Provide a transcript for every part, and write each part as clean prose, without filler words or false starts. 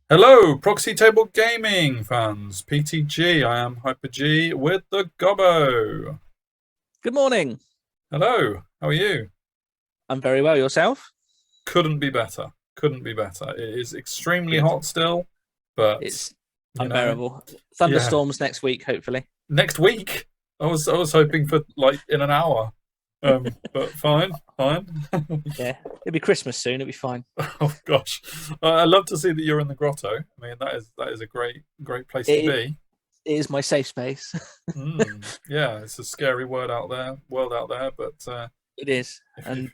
Hello, Proxy Table Gaming fans. PTG, I am Hyper G with the Gobbo. Good morning. Hello, how are you? I'm very well. Yourself? Couldn't be better. Couldn't be better. It is extremely Good. hot still, but It's you know, unbearable. yeah. Thunderstorms next week, hopefully. Next week, I was hoping for like in an hour. But fine, fine. Yeah, it'll be Christmas soon. It'll be fine. Oh gosh, I love to see that you're in the grotto. I mean, that is a great place to It, be. it is my safe space. Yeah, it's a scary world out there, but It is, if and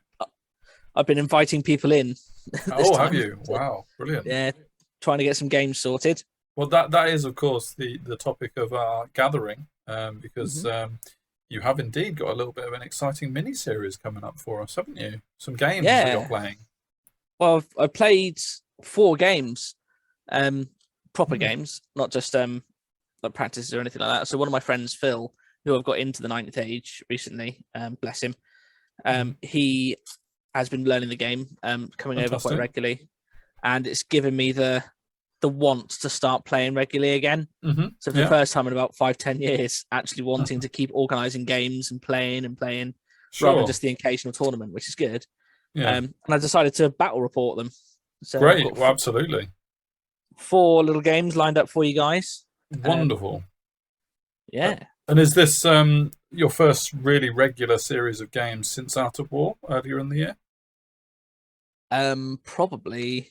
I've been inviting people in this oh, have time. you? Wow, brilliant. Yeah, trying to get some games sorted. Well, that is of course the topic of our gathering, because hmm you have indeed got a little bit of an exciting mini series coming up for us, haven't you? Some games that you're Yeah. playing. Well, I've played 4 games, um, proper Hmm. games, not just like practices or anything like that. So one of my friends, Phil, who I've got into the ninth age recently, bless him. Hmm. He has been learning the game, coming over quite Fantastic. regularly, and it's given me the want to start playing regularly again. So for the Yeah. first time in about 5-10 years, actually wanting to keep organising games and playing, rather than Sure. just the occasional tournament, which is good. Yeah. And I decided to battle report them. So I've Great. got Well, absolutely. four little games lined up for you guys. Wonderful. Uh, Yeah, And is this your first really regular series of games since Out of War earlier in the year? probably,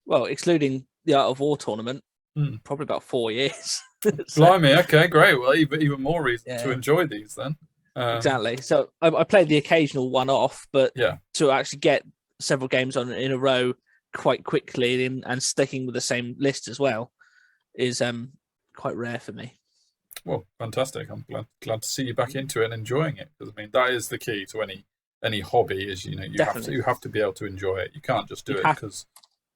well, excluding the Art of War tournament, Hmm. probably about 4 years. So Blimey. Okay, great. Well, even more reason to yeah, enjoy these then. exactly. So I played the occasional one off, but Yeah. to actually get several games on in a row quite quickly and sticking with the same list as well is quite rare for me. Well, fantastic. I'm glad to see you back into it and enjoying it, because I mean that is the key to any hobby. Is Definitely, you have to be able to enjoy it. You can't just do you it have because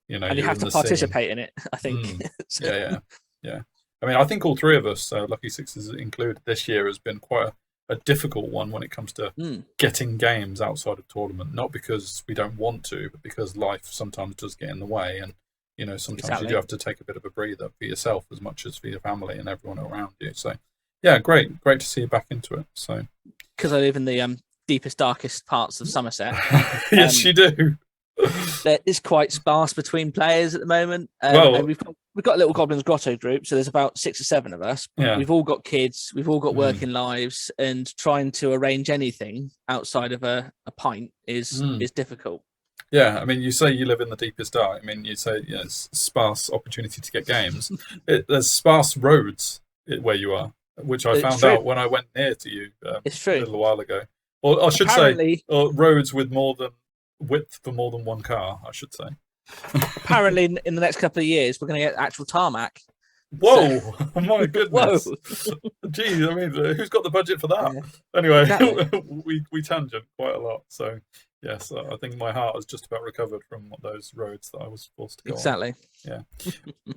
and you you're have in to the scene. participate in it. I think. Mm. So, Yeah, yeah, yeah. I mean, I think all three of us, Lucky Sixes included, this year has been quite a difficult one when it comes to mm, getting games outside of tournament. Not because we don't want to, but because life sometimes does get in the way, and sometimes you do exactly, have to take a bit of a breather for yourself as much as for your family and everyone around you. So, yeah, great to see you back into it. So, because I live in the deepest, darkest parts of Somerset. yes, Um, you do. there is quite sparse between players at the moment, and Well, we've got a little Goblins Grotto group, so there's about 6 or 7 of us. yeah. We've all got kids, we've all got Mm, working lives, and trying to arrange anything outside of a pint mm. is difficult. Yeah, I mean, you say you live in the deepest dark. I mean, you say it's sparse opportunity to get games. There's sparse roads where you are, which I It's found true. out when I went near to you It's a true. little while ago. Or I should say, Apparently, roads with more than width for more than one car. I should say. apparently, in the next couple of years, we're going to get actual tarmac. So, Whoa! My whoa, goodness. Geez, I mean, who's got the budget for that? yeah, Anyway, exactly, we tangent quite a lot. So yes, I think my heart has just about recovered from those roads that I was forced to go on. exactly. Yeah,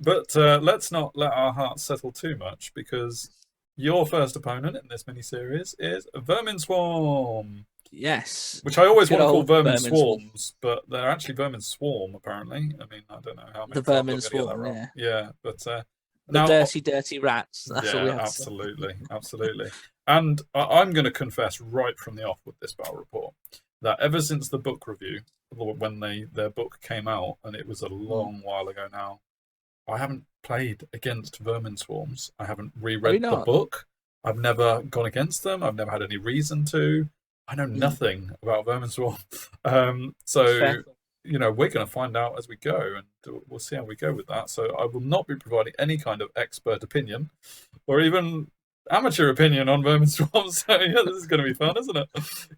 but let's not let our hearts settle too much, because your first opponent in this mini series is Vermin Swarm, Yes, which I always good want to call old Vermin vermin swarm. Swarms, but they're actually Vermin Swarm apparently. I mean, I don't know how The many times I'm vermin going to get that swarm. wrong. Yeah, Yeah, but the now dirty, dirty rats. That's all we yeah, have to say. absolutely, absolutely. And I'm going to confess right from the off with this battle report that ever since the book review, when their book came out, and it was a Mm. long while ago now, I haven't played against vermin swarms. I haven't Have you reread the not? book. I've never gone against them. I've never had any reason to. I know Mm. nothing about vermin swarm. That's fair. So we're going to find out as we go, and we'll see how we go with that. So I will not be providing any kind of expert opinion or even amateur opinion on vermin swarms. So yeah, this is going to be fun, isn't it?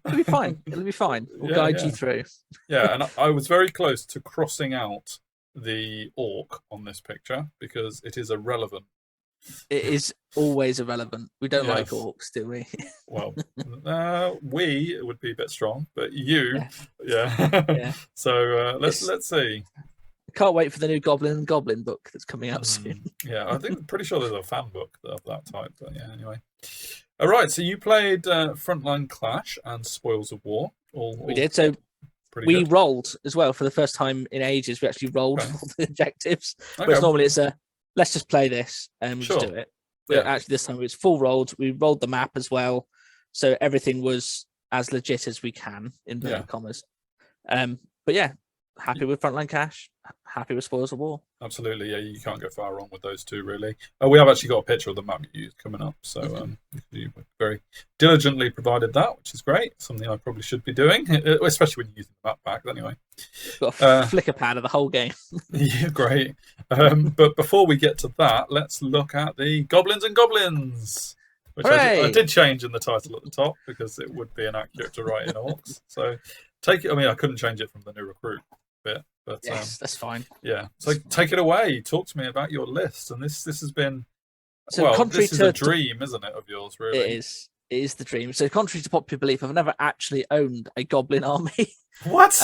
It'll be fine. It'll be fine. We'll Yeah, guide you yeah, through. yeah. And I was very close to crossing out the orc on this picture because it is irrelevant. It is always irrelevant. We don't like Yes. orcs, do we? Well, we would be a bit strong, but you, Yeah, yeah. yeah. So It's. let's see. I can't wait for the new Goblin book that's coming out soon. Yeah, I think pretty sure there's a fan book of that type. But yeah, anyway. All right. So you played Frontline Clash and Spoils of War. We All did. So pretty we good. rolled as well for the first time in ages. We actually rolled Okay. all the objectives. Okay. Whereas normally it's let's just play this and we Sure. just do it. But actually this time it was full rolled. We rolled the map as well, so everything was as legit as we can in inverted commas. But yeah, happy with Frontline Cash. Happy with Spoils of War. Absolutely, yeah. You can't go far wrong with those two, really. We have actually got a picture of the map you used coming up, so you very diligently provided that, which is great. Something I probably should be doing, especially when you're using the map pack. Anyway, got a flicker pad of the whole game. Yeah, great. But before we get to that, let's look at the Goblins and Goblins, which I did change in the title at the top because it would be inaccurate to write in Orcs. So take it. I mean, I couldn't change it from the new recruit bit. But, yes, that's fine. Yeah, so take it away. Talk to me about your list. And this has been this is a dream, isn't it, of yours? Really, it is the dream. So contrary to popular belief, I've never actually owned a Goblin army. What?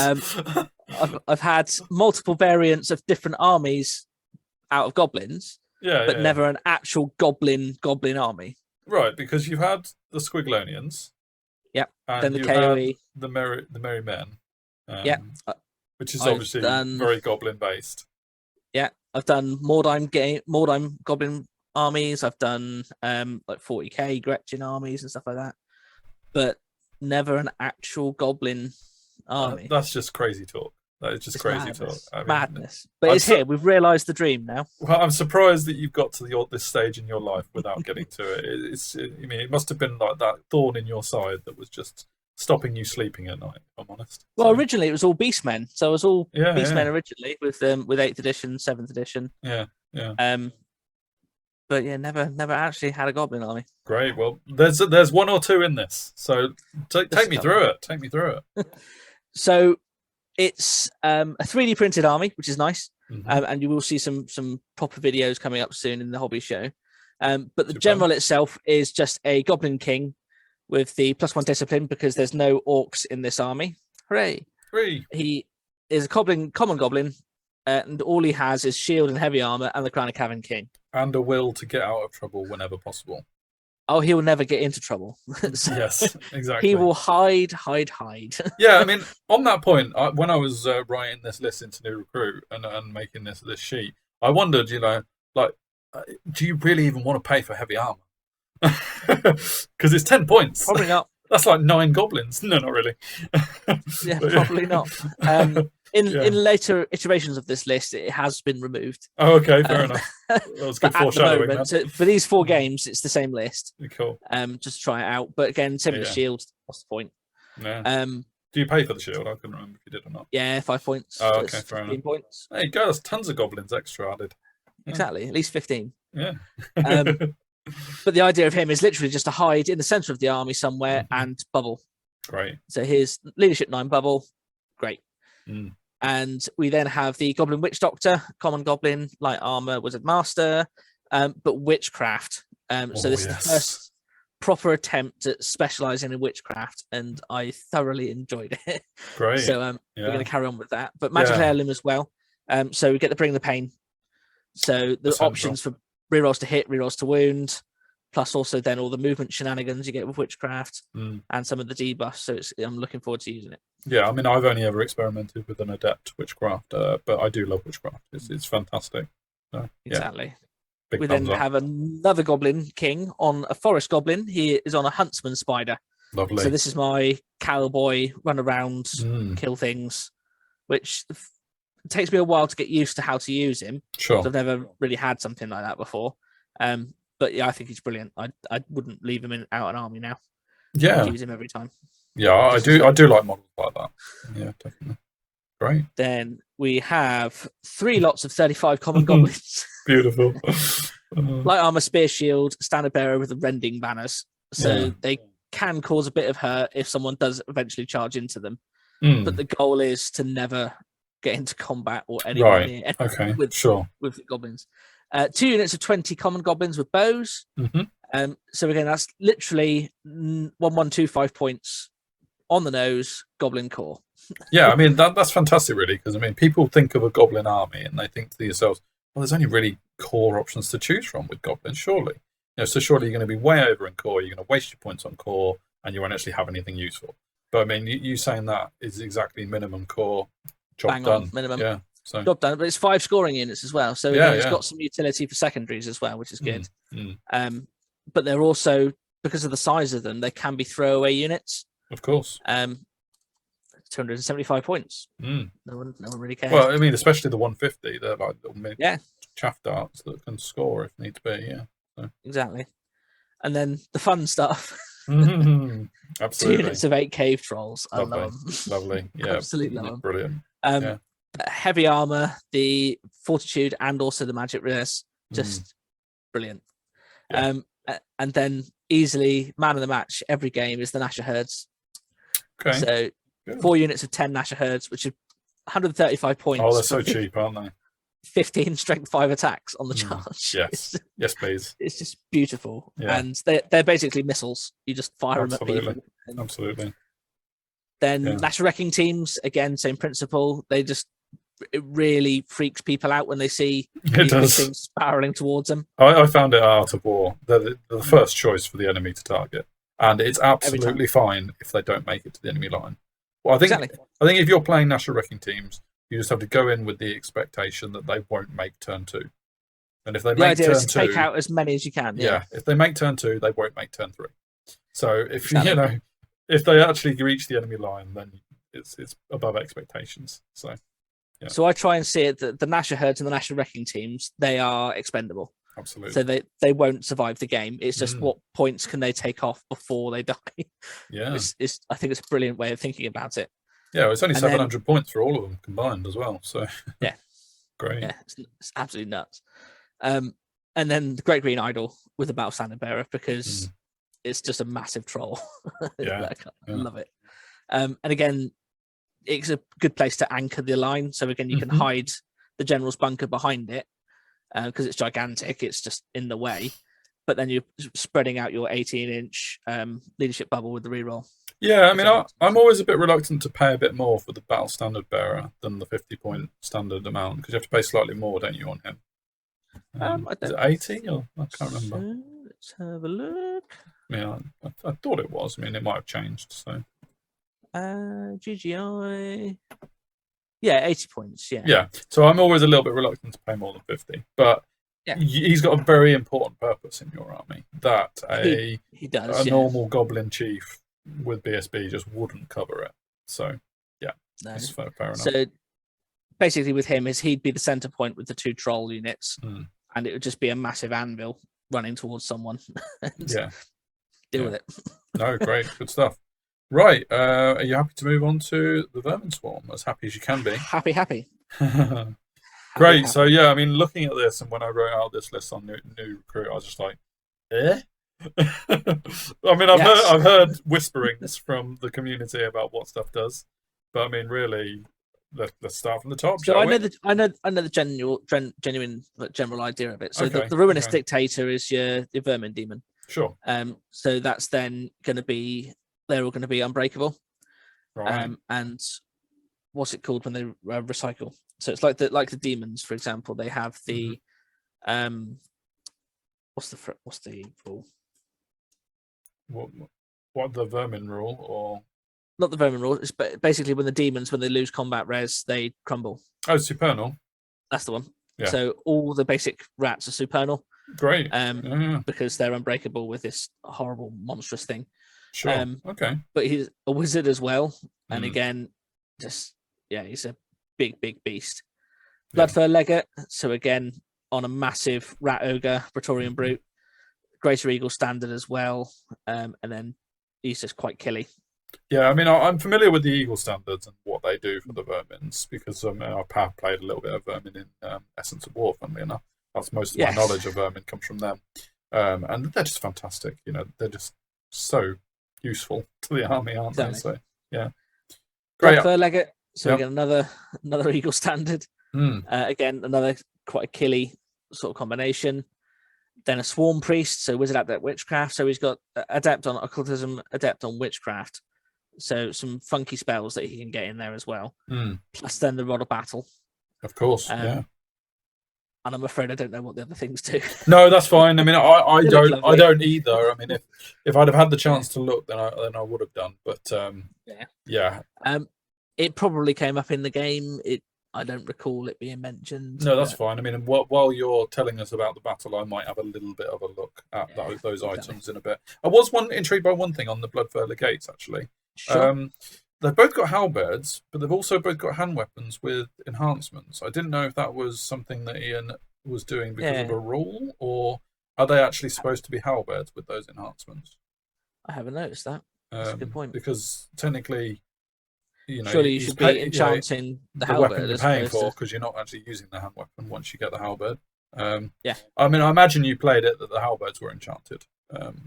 I've had multiple variants of different armies out of Goblins, but never an actual Goblin army. Right, because you've had the Squiglonians. Yep. And then the you KOE. had the Merry Men. Yeah. Which is obviously very Goblin based. Yeah, I've done Mordheim Goblin armies. I've done like 40k Gretchen armies and stuff like that, but never an actual Goblin army. That's just crazy talk. That is just crazy madness. talk. I mean, madness. But it's here. We've realised the dream now. Well, I'm surprised that you've got to this stage in your life without getting to it. I mean, it must have been like that thorn in your side that was just stopping you sleeping at night, if I'm honest. Well, originally it was all Beastmen, so it was all Beastmen originally with 8th edition, 7th edition. Yeah. But yeah, never actually had a Goblin army. Great. Well, there's one or two in this, so take me through it. Take me through it. So it's a 3D printed army, which is nice, and you will see some proper videos coming up soon in the hobby show. But the general itself is just a Goblin King with the +1 discipline because there's no orcs in this army. Hooray! He is a common goblin, and all he has is shield and heavy armor and the Crown of Cavern King. And a will to get out of trouble whenever possible. Oh, he will never get into trouble. Yes, exactly. He will hide. Yeah, I mean, on that point, when I was writing this list into New Recruit and making this sheet, I wondered, do you really even want to pay for heavy armor? Because it's 10 points. Probably not. That's like 9 goblins. No, not really. Yeah, probably not. In later iterations of this list, it has been removed. Oh, okay, fair enough. That was good foreshadowing. Moment, so for these 4 games, it's the same list. Cool. Just try it out. But again, same with the shield. What's the point? Yeah. Do you pay for the shield? I couldn't remember if you did or not. Yeah, 5 points. Oh, okay, fair enough. 15 points. There you go. There's tons of goblins extra added. Yeah. Exactly, at least 15. Yeah. But the idea of him is literally just to hide in the center of the army somewhere and bubble. Great. So here's leadership 9 bubble. Great. Mm. And we then have the Goblin Witch Doctor, common goblin, light armor, wizard master, but witchcraft. So this is the first proper attempt at specializing in witchcraft, and I thoroughly enjoyed it. Great. So we're going to carry on with that. But magic heirloom as well. So we get to bring the pain. So the options for rerolls to hit, rerolls to wound, plus also then all the movement shenanigans you get with witchcraft and some of the debuffs. So I'm looking forward to using it. Yeah, I mean, I've only ever experimented with an adept witchcraft, but I do love witchcraft. It's fantastic. So, exactly. Big we then have another Goblin King on a Forest Goblin. He is on a Huntsman Spider. Lovely. So this is my cowboy, run around, kill things, which takes me a while to get used to how to use him. Sure. I've never really had something like that before. But yeah, I think he's brilliant. I wouldn't leave him out an army now. Yeah. I'd use him every time. Yeah, I do like models like that. Yeah, definitely. Great. Then we have 3 lots of 35 common goblins. Beautiful. Light armor, spear, shield, standard bearer with the rending banners. So they can cause a bit of hurt if someone does eventually charge into them. But the goal is to never get into combat or anywhere near with the goblins. 2 units of 20 common goblins with bows. So again, that's literally 1125 points on the nose, goblin core. Yeah, I mean that's fantastic, really, because I mean people think of a goblin army and they think to themselves, well, there's only really core options to choose from with goblins, surely. So surely you're going to be way over in core. You're going to waste your points on core, and you won't actually have anything useful. But I mean, you saying that is exactly minimum core, job Bang done. on, minimum. Yeah. So Job done, but it's 5 scoring units as well. So again, it's got some utility for secondaries as well, which is good. But they're also, because of the size of them, they can be throwaway units. Of course. 275 points. No one really cares. Well, I mean, especially the 150, they're like little chaff darts that can score if need to be. Yeah. So. Exactly. And then the fun stuff. Absolutely. 2 units of 8 cave trolls. Lovely. I love them. Lovely. Yeah. Absolutely love them. Brilliant. Heavy armor, the fortitude, and also the magic rares, just brilliant. And then easily man of the match every game is the Nasher Herds. Okay. So 4 units of 10 Nasher Herds, which are 135 points. Oh, they're so cheap, aren't they? 15 strength 5 attacks on the charge. Yes. Yes, please. It's just beautiful. And they're basically missiles. You just fire them at people. Absolutely. Then Nasher Wrecking teams, again, same principle. It really freaks people out when they see these things spiraling towards them. I found it Art of War. They're the first choice for the enemy to target. And it's absolutely fine if they don't make it to the enemy line. Well, I think if you're playing Nasher Wrecking teams, you just have to go in with the expectation that they won't make turn 2. And if they make turn 2, is to take out as many as you can. Yeah, if they make turn 2, they won't make turn 3. So if if they actually reach the enemy line, then it's above expectations. So So I try and see it that the Nasher Herds and the Nasher Wrecking teams, they are expendable. Absolutely. So they won't survive the game. It's just what points can they take off before they die. Yeah. I think it's a brilliant way of thinking about it. Yeah, it's only 700 points for all of them combined as well. So great. Yeah, it's absolutely nuts. And then the Great Green Idol with the Battle Standard Bearer, because it's just a massive troll. I love it. And again, it's a good place to anchor the line. So again, you can hide the general's bunker behind it because it's gigantic. It's just in the way. But then you're spreading out your 18-inch leadership bubble with the reroll. Yeah, I mean, I'm always a bit reluctant to pay a bit more for the Battle Standard Bearer than the 50-point standard amount, because you have to pay slightly more, don't you, on him? Is it 80? Or I can't remember. Let's have a look. Yeah, I thought it was. I mean, it might have changed. So GGI. Yeah, 80 points. Yeah. Yeah. So I'm always a little bit reluctant to pay more than 50, but he's got a very important purpose in your army that he does. A normal Goblin chief with BSB just wouldn't cover it. So that's fair enough. So basically, with him, he'd be the center point with the 2 troll units, and it would just be a massive anvil running towards someone. Deal with it. No, great, good stuff. Right, are you happy to move on to the Vermin Swarm? As happy as you can be. Happy. Great. So I mean, looking at this, and when I wrote out this list on new recruit, I was just like, eh. I mean, I've heard whisperings from the community about what stuff does, but I mean, really, let's start from the top. So I know the genuine general idea of it. So the Ruinous Dictator is your Vermin demon. Sure. So that's then going to be, they're all going to be unbreakable. Right. And what's it called when they recycle? So it's like the demons, for example. They have the what's the rule? What the Vermin rule, or not the Vermin rule? It's basically when the demons, when they lose combat res, they crumble. Oh, supernal. That's the one. Yeah. So all the basic rats are supernal. Great. Because they're unbreakable with this horrible monstrous thing. Sure. Okay. But he's a wizard as well, and again, he's a big beast. Bloodfur Legate. So again, on a massive rat ogre, Praetorian Brute, Greater Eagle standard as well, and then he's just quite killy. Yeah, I mean, I'm familiar with the Eagle standards and what they do for the Vermins, because I played a little bit of Vermin in Essence of War, funnily enough. That's most of my knowledge of Vermin comes from them. And they're just fantastic. They're just so useful to the army, aren't they? So, yeah. Great. Bloodfur Legate. So again, another Eagle standard. Again, another quite a killy sort of combination. Then a Swarm Priest, so Wizard Adept Witchcraft. So he's got Adept on Occultism, Adept on Witchcraft. So some funky spells that he can get in there as well. Plus then the Rod of Battle. Of course, and I'm afraid I don't know what the other things do. No, that's fine. I mean, I They look don't lovely. either. I mean, if I'd have had the chance to look, then I would have done. But yeah. It probably came up in the game. I don't recall it being mentioned. No, that's fine. I mean, while you're telling us about the battle, I might have a little bit of a look at those items in a bit. I was intrigued by one thing on the Bloodfur Legates, actually. Sure. They've both got halberds, but they've also both got hand weapons with enhancements. I didn't know if that was something that Ian was doing because of a rule, or are they actually supposed to be halberds with those enhancements? I haven't noticed that. That's a good point. Because technically, surely you should be enchanting the halberd weapon you're paying for, because you're not actually using the hand weapon once you get the halberd. Yeah. I mean, I imagine you played it that the halberds were enchanted,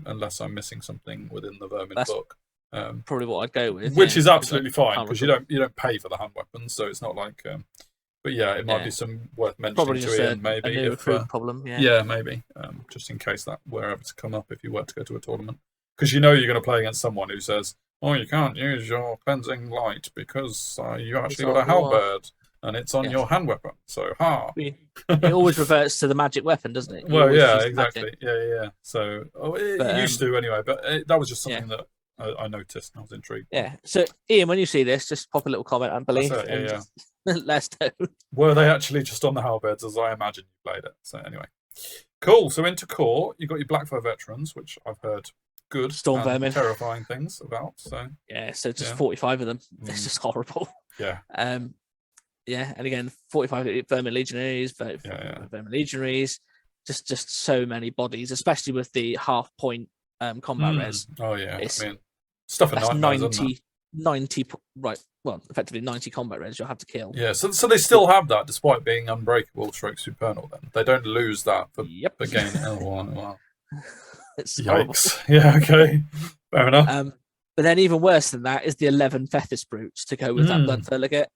unless I'm missing something within the Vermin book. Probably what I'd go with, which is absolutely fine, because you don't pay for the hand weapons, so it's not like. But yeah, it might be some worth mentioning to Ian, maybe. A new recruit problem. Yeah, maybe. Just in case that were ever to come up if you were to go to a tournament, because you're going to play against someone who says, "Oh, you can't use your cleansing light because you actually got a halberd and it's on your hand weapon." So, it always reverts to the magic weapon, doesn't it? Well, yeah, exactly. Yeah. So it used to anyway, but that was just something that I noticed and I was intrigued. Yeah. So, Ian, when you see this, just pop a little comment and believe. Let us know. Were they actually just on the halberds as I imagined you played it? So anyway, cool. So into core, you got your Blackfur veterans, which I've heard good Storm Vermin, terrifying things about. So so just 45 of them. This is horrible. Yeah. And again, 45 Vermin Legionaries, Vermin Legionaries, just so many bodies, especially with the half point combat res. Oh yeah, I mean, stuff at 90 right. Well, effectively 90 combat res you'll have to kill. Yeah, so they still have that despite being unbreakable stroke supernal. Then they don't lose that for gain. Oh wow. It's yikes. Horrible. Yeah, okay. Fair enough. But then even worse than that is the 11 Fethis brutes to go with that Bloodfur Legate.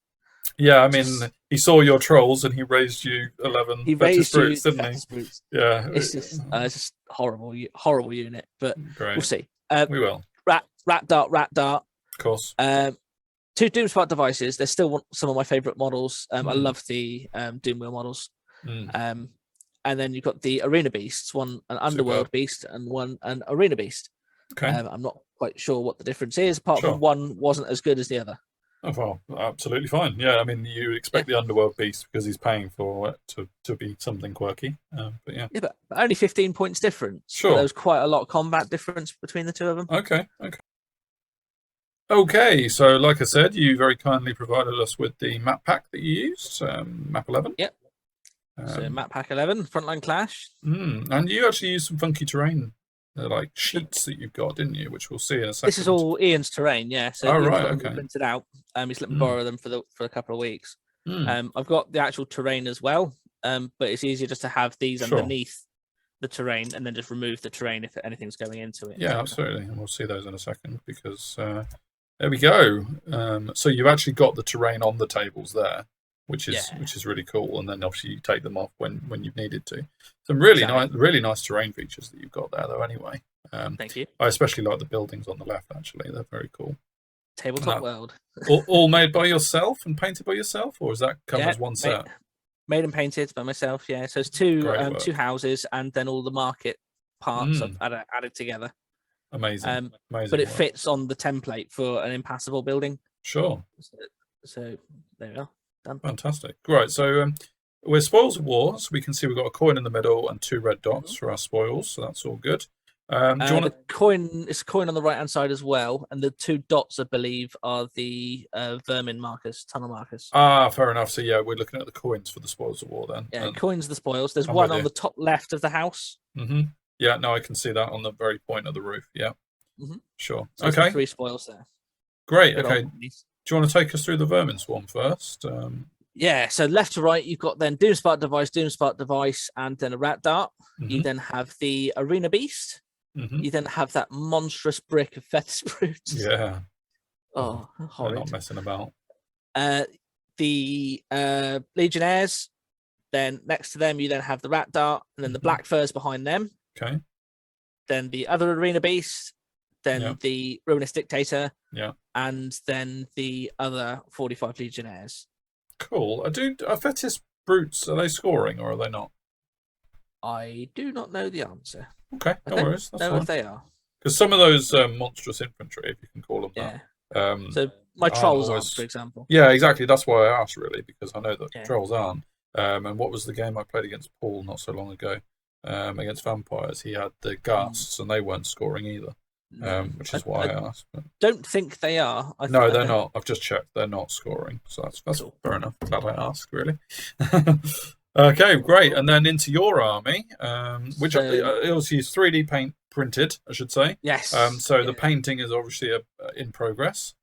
Yeah, I mean, he saw your trolls and he raised you 11 Fethis brutes, didn't he? Brutes. Yeah. It's just horrible unit, but great. We'll see. We will. Rat Dart. Of course. 2 Doomspark devices. They're still some of my favourite models. I love the Doomwheel models. And then you've got the Arena Beasts, one an Underworld Beast and one an Arena Beast. Okay. I'm not quite sure what the difference is, apart from one wasn't as good as the other. Oh, well, absolutely fine. Yeah, I mean, you expect the Underworld Beast because he's paying for it to be something quirky. But yeah. Yeah, but only 15 points difference. Sure. There's quite a lot of combat difference between the two of them. Okay, so like I said, you very kindly provided us with the map pack that you used, map 11. Yep. So map pack 11, Frontline Clash. And you actually used some funky terrain, like sheets that you've got, didn't you? Which we'll see in a second. This is all Ian's terrain, yeah. So Ian's got them printed out. He's let me borrow them for a couple of weeks. I've got the actual terrain as well, but it's easier just to have these underneath the terrain and then just remove the terrain if anything's going into it. Yeah, absolutely. And we'll see those in a second because there we go. So you've actually got the terrain on the tables there, which is really cool. And then obviously you take them off when you've needed to. Some really nice terrain features that you've got there, though. Anyway, thank you. I especially like the buildings on the left. Actually, they're very cool. Tabletop world. all made by yourself and painted by yourself, or does that come as one set? Made and painted by myself. Yeah, so it's two houses and then all the market parts added together. Amazing. But it fits on the template for an impassable building. Sure. So there we are. Done. Fantastic. Right. So we're spoils of war. So we can see we've got a coin in the middle and 2 red dots for our spoils. So that's all good. The coin is a coin on the right hand side as well, and the 2 dots, I believe, are the vermin markers, tunnel markers. Fair enough. So yeah, we're looking at the coins for the spoils of war then. Yeah, coins are the spoils. There's one on the top left of the house. Yeah, no, I can see that on the very point of the roof. Yeah, sure. So okay, 3 spoils there. Great. Okay. Do you want to take us through the vermin swarm first? Yeah, so left to right, you've got then Doomspark device, and then a rat dart. You then have the Arena Beast. You then have that monstrous brick of Fethis brutes. Yeah. Oh, horrid. They're not messing about. The Legionnaires. Then next to them, you then have the rat dart, and then the black furs behind them. Okay. Then the other Arena Beast. Then the Ruinous Dictator. Yeah. And then the other 45 Legionnaires. Cool. Are Fethis brutes, are they scoring or are they not? I do not know the answer. Okay, no worries. That's know fine. if they are. Because some of those monstrous infantry, if you can call them that. So my trolls aren't, for example. Yeah, exactly. That's why I asked, really, because I know that Yeah. trolls aren't. And what was the game I played against Paul not so long ago? Against vampires, he had the ghasts, and they weren't scoring either. Which is why I asked. But... Don't think they are. No, they're not. I've just checked. They're not scoring. So that's cool. Fair enough. Glad I asked, really. Okay, great. And then into your army, which obviously is 3D paint printed, I should say. Yes. So the painting is obviously in progress.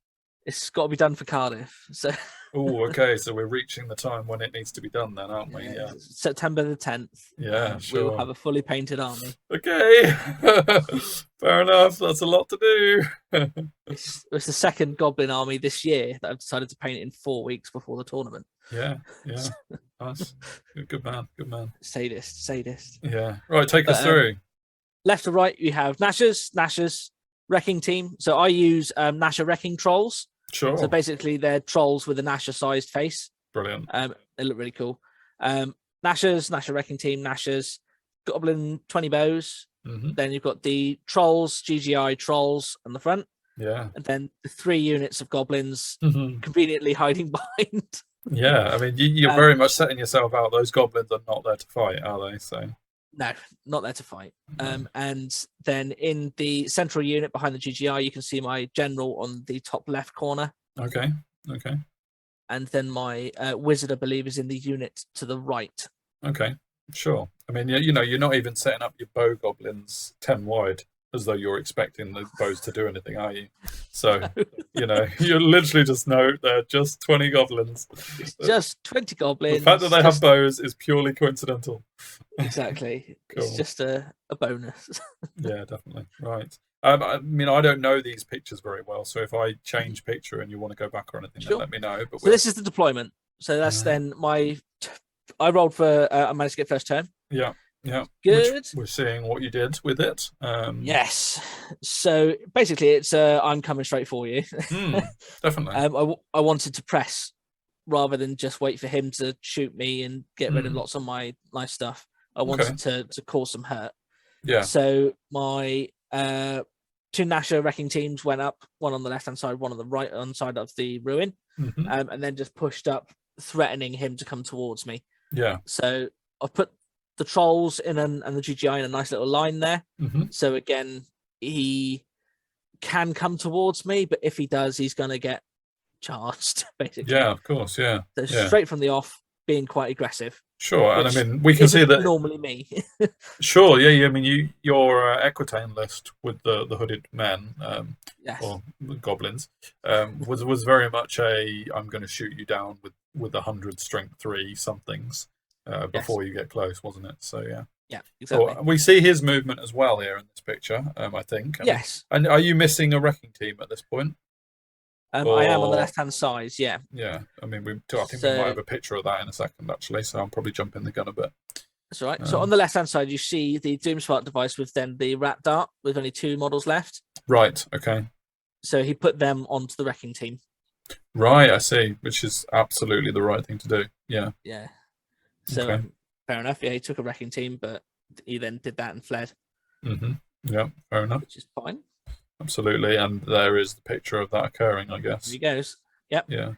It's got to be done for Cardiff. So. Oh, okay. So we're reaching the time when it needs to be done, then, aren't we? Yeah. September the 10th. Yeah, sure. We will have a fully painted army. Okay. Fair enough. That's a lot to do. It's the second Goblin army this year that I've decided to paint in 4 weeks before the tournament. Yeah. Nice. Good man. Sadist. Yeah. Right, take us through. Left to right, you have Nash's wrecking team. So I use Nasher wrecking trolls. Sure. So basically, they're trolls with a Nasher-sized face. Brilliant. They look really cool. Nasher wrecking team, Nashers, Goblin 20 bows. Mm-hmm. Then you've got the trolls, GGI trolls on the front. Yeah. And then the 3 units of goblins conveniently hiding behind. Yeah, I mean, you're very much setting yourself out. Those goblins are not there to fight, are they? So no, not there to fight. And then in the central unit behind the GGI, you can see my general on the top left corner. Okay. And then my wizard, I believe, is in the unit to the right. Okay, sure. I mean, you're not even setting up your bow goblins 10 wide as though you're expecting the bows to do anything, are you? So, you literally just know they're just 20 goblins. It's just 20 goblins. The fact that they have bows is purely coincidental. Exactly. Cool. It's just a bonus. Yeah, definitely. Right. I mean, I don't know these pictures very well, so if I change picture and you want to go back or anything, then let me know. But so this is the deployment. So that's then I rolled for, I managed to get first turn. Yeah. Good. Which we're seeing what you did with it. Yes. So basically, it's I'm coming straight for you. Definitely. I wanted to press rather than just wait for him to shoot me and get rid of lots of my nice stuff. I wanted to cause some hurt. Yeah. So my 2 Nasher wrecking teams went up, one on the left hand side, one on the right hand side of the ruin, and then just pushed up, threatening him to come towards me. Yeah. So I've put the trolls in and the GGI in a nice little line there. So again, he can come towards me, but if he does, he's going to get charged, basically. Yeah, of course, yeah. So straight from the off, being quite aggressive. Sure, and I mean, we can see that... normally me. Sure, yeah, I mean, your Equitane list with the hooded men, or goblins, was very much I'm going to shoot you down with 100 strength 3 somethings. Before you get close, wasn't it? So yeah, exactly. We see his movement as well here in this picture. I think. Yes. And are you missing a wrecking team at this point? I am on the left-hand side. Yeah. Yeah. I mean, I think we might have a picture of that in a second, actually. So I'm probably jumping the gun a bit. That's all right. So on the left-hand side, you see the Doomspark device with then the Rat Dart with only 2 models left. Right. Okay. So he put them onto the wrecking team. Right. I see. Which is absolutely the right thing to do. Yeah. Yeah. So fair enough. Yeah, he took a wrecking team, but he then did that and fled. Yeah, fair enough. Which is fine. Absolutely, and there is the picture of that occurring, I guess. There he goes. Yep. Yeah.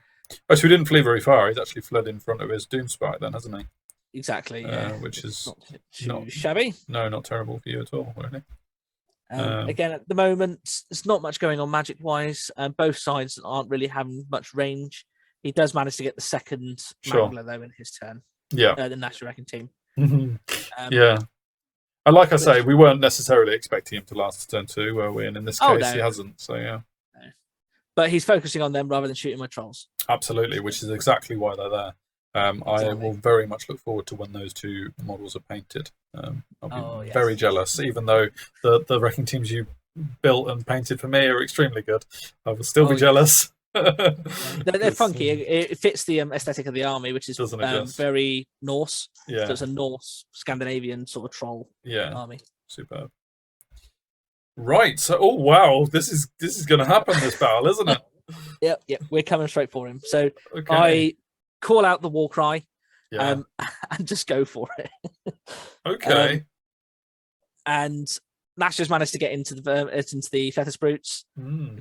Oh, so he didn't flee very far. He's actually fled in front of his Doomspike then, hasn't he? Exactly, yeah. Which is not shabby. No, not terrible for you at all, really. Again, at the moment, there's not much going on magic-wise. Both sides aren't really having much range. He does manage to get the second Mangler, though, in his turn. Yeah. The National Wrecking team. Yeah. And like I say, we weren't necessarily expecting him to last turn 2, were we? And in this case, he hasn't. So, yeah. No. But he's focusing on them rather than shooting my trolls. Absolutely, which is exactly why they're there. I will very much look forward to when those 2 models are painted. I'll be very jealous, even though the wrecking teams you built and painted for me are extremely good. I will still be jealous. They're funky. It fits the aesthetic of the army, which is very Norse. Yeah. So it's a Norse Scandinavian sort of troll army. Superb. Right. So, oh wow, this is going to happen. This battle, isn't it? Yep. We're coming straight for him. So I call out the war cry. Yeah. And just go for it. Okay. And Nash's managed to get into the Feather Brutes,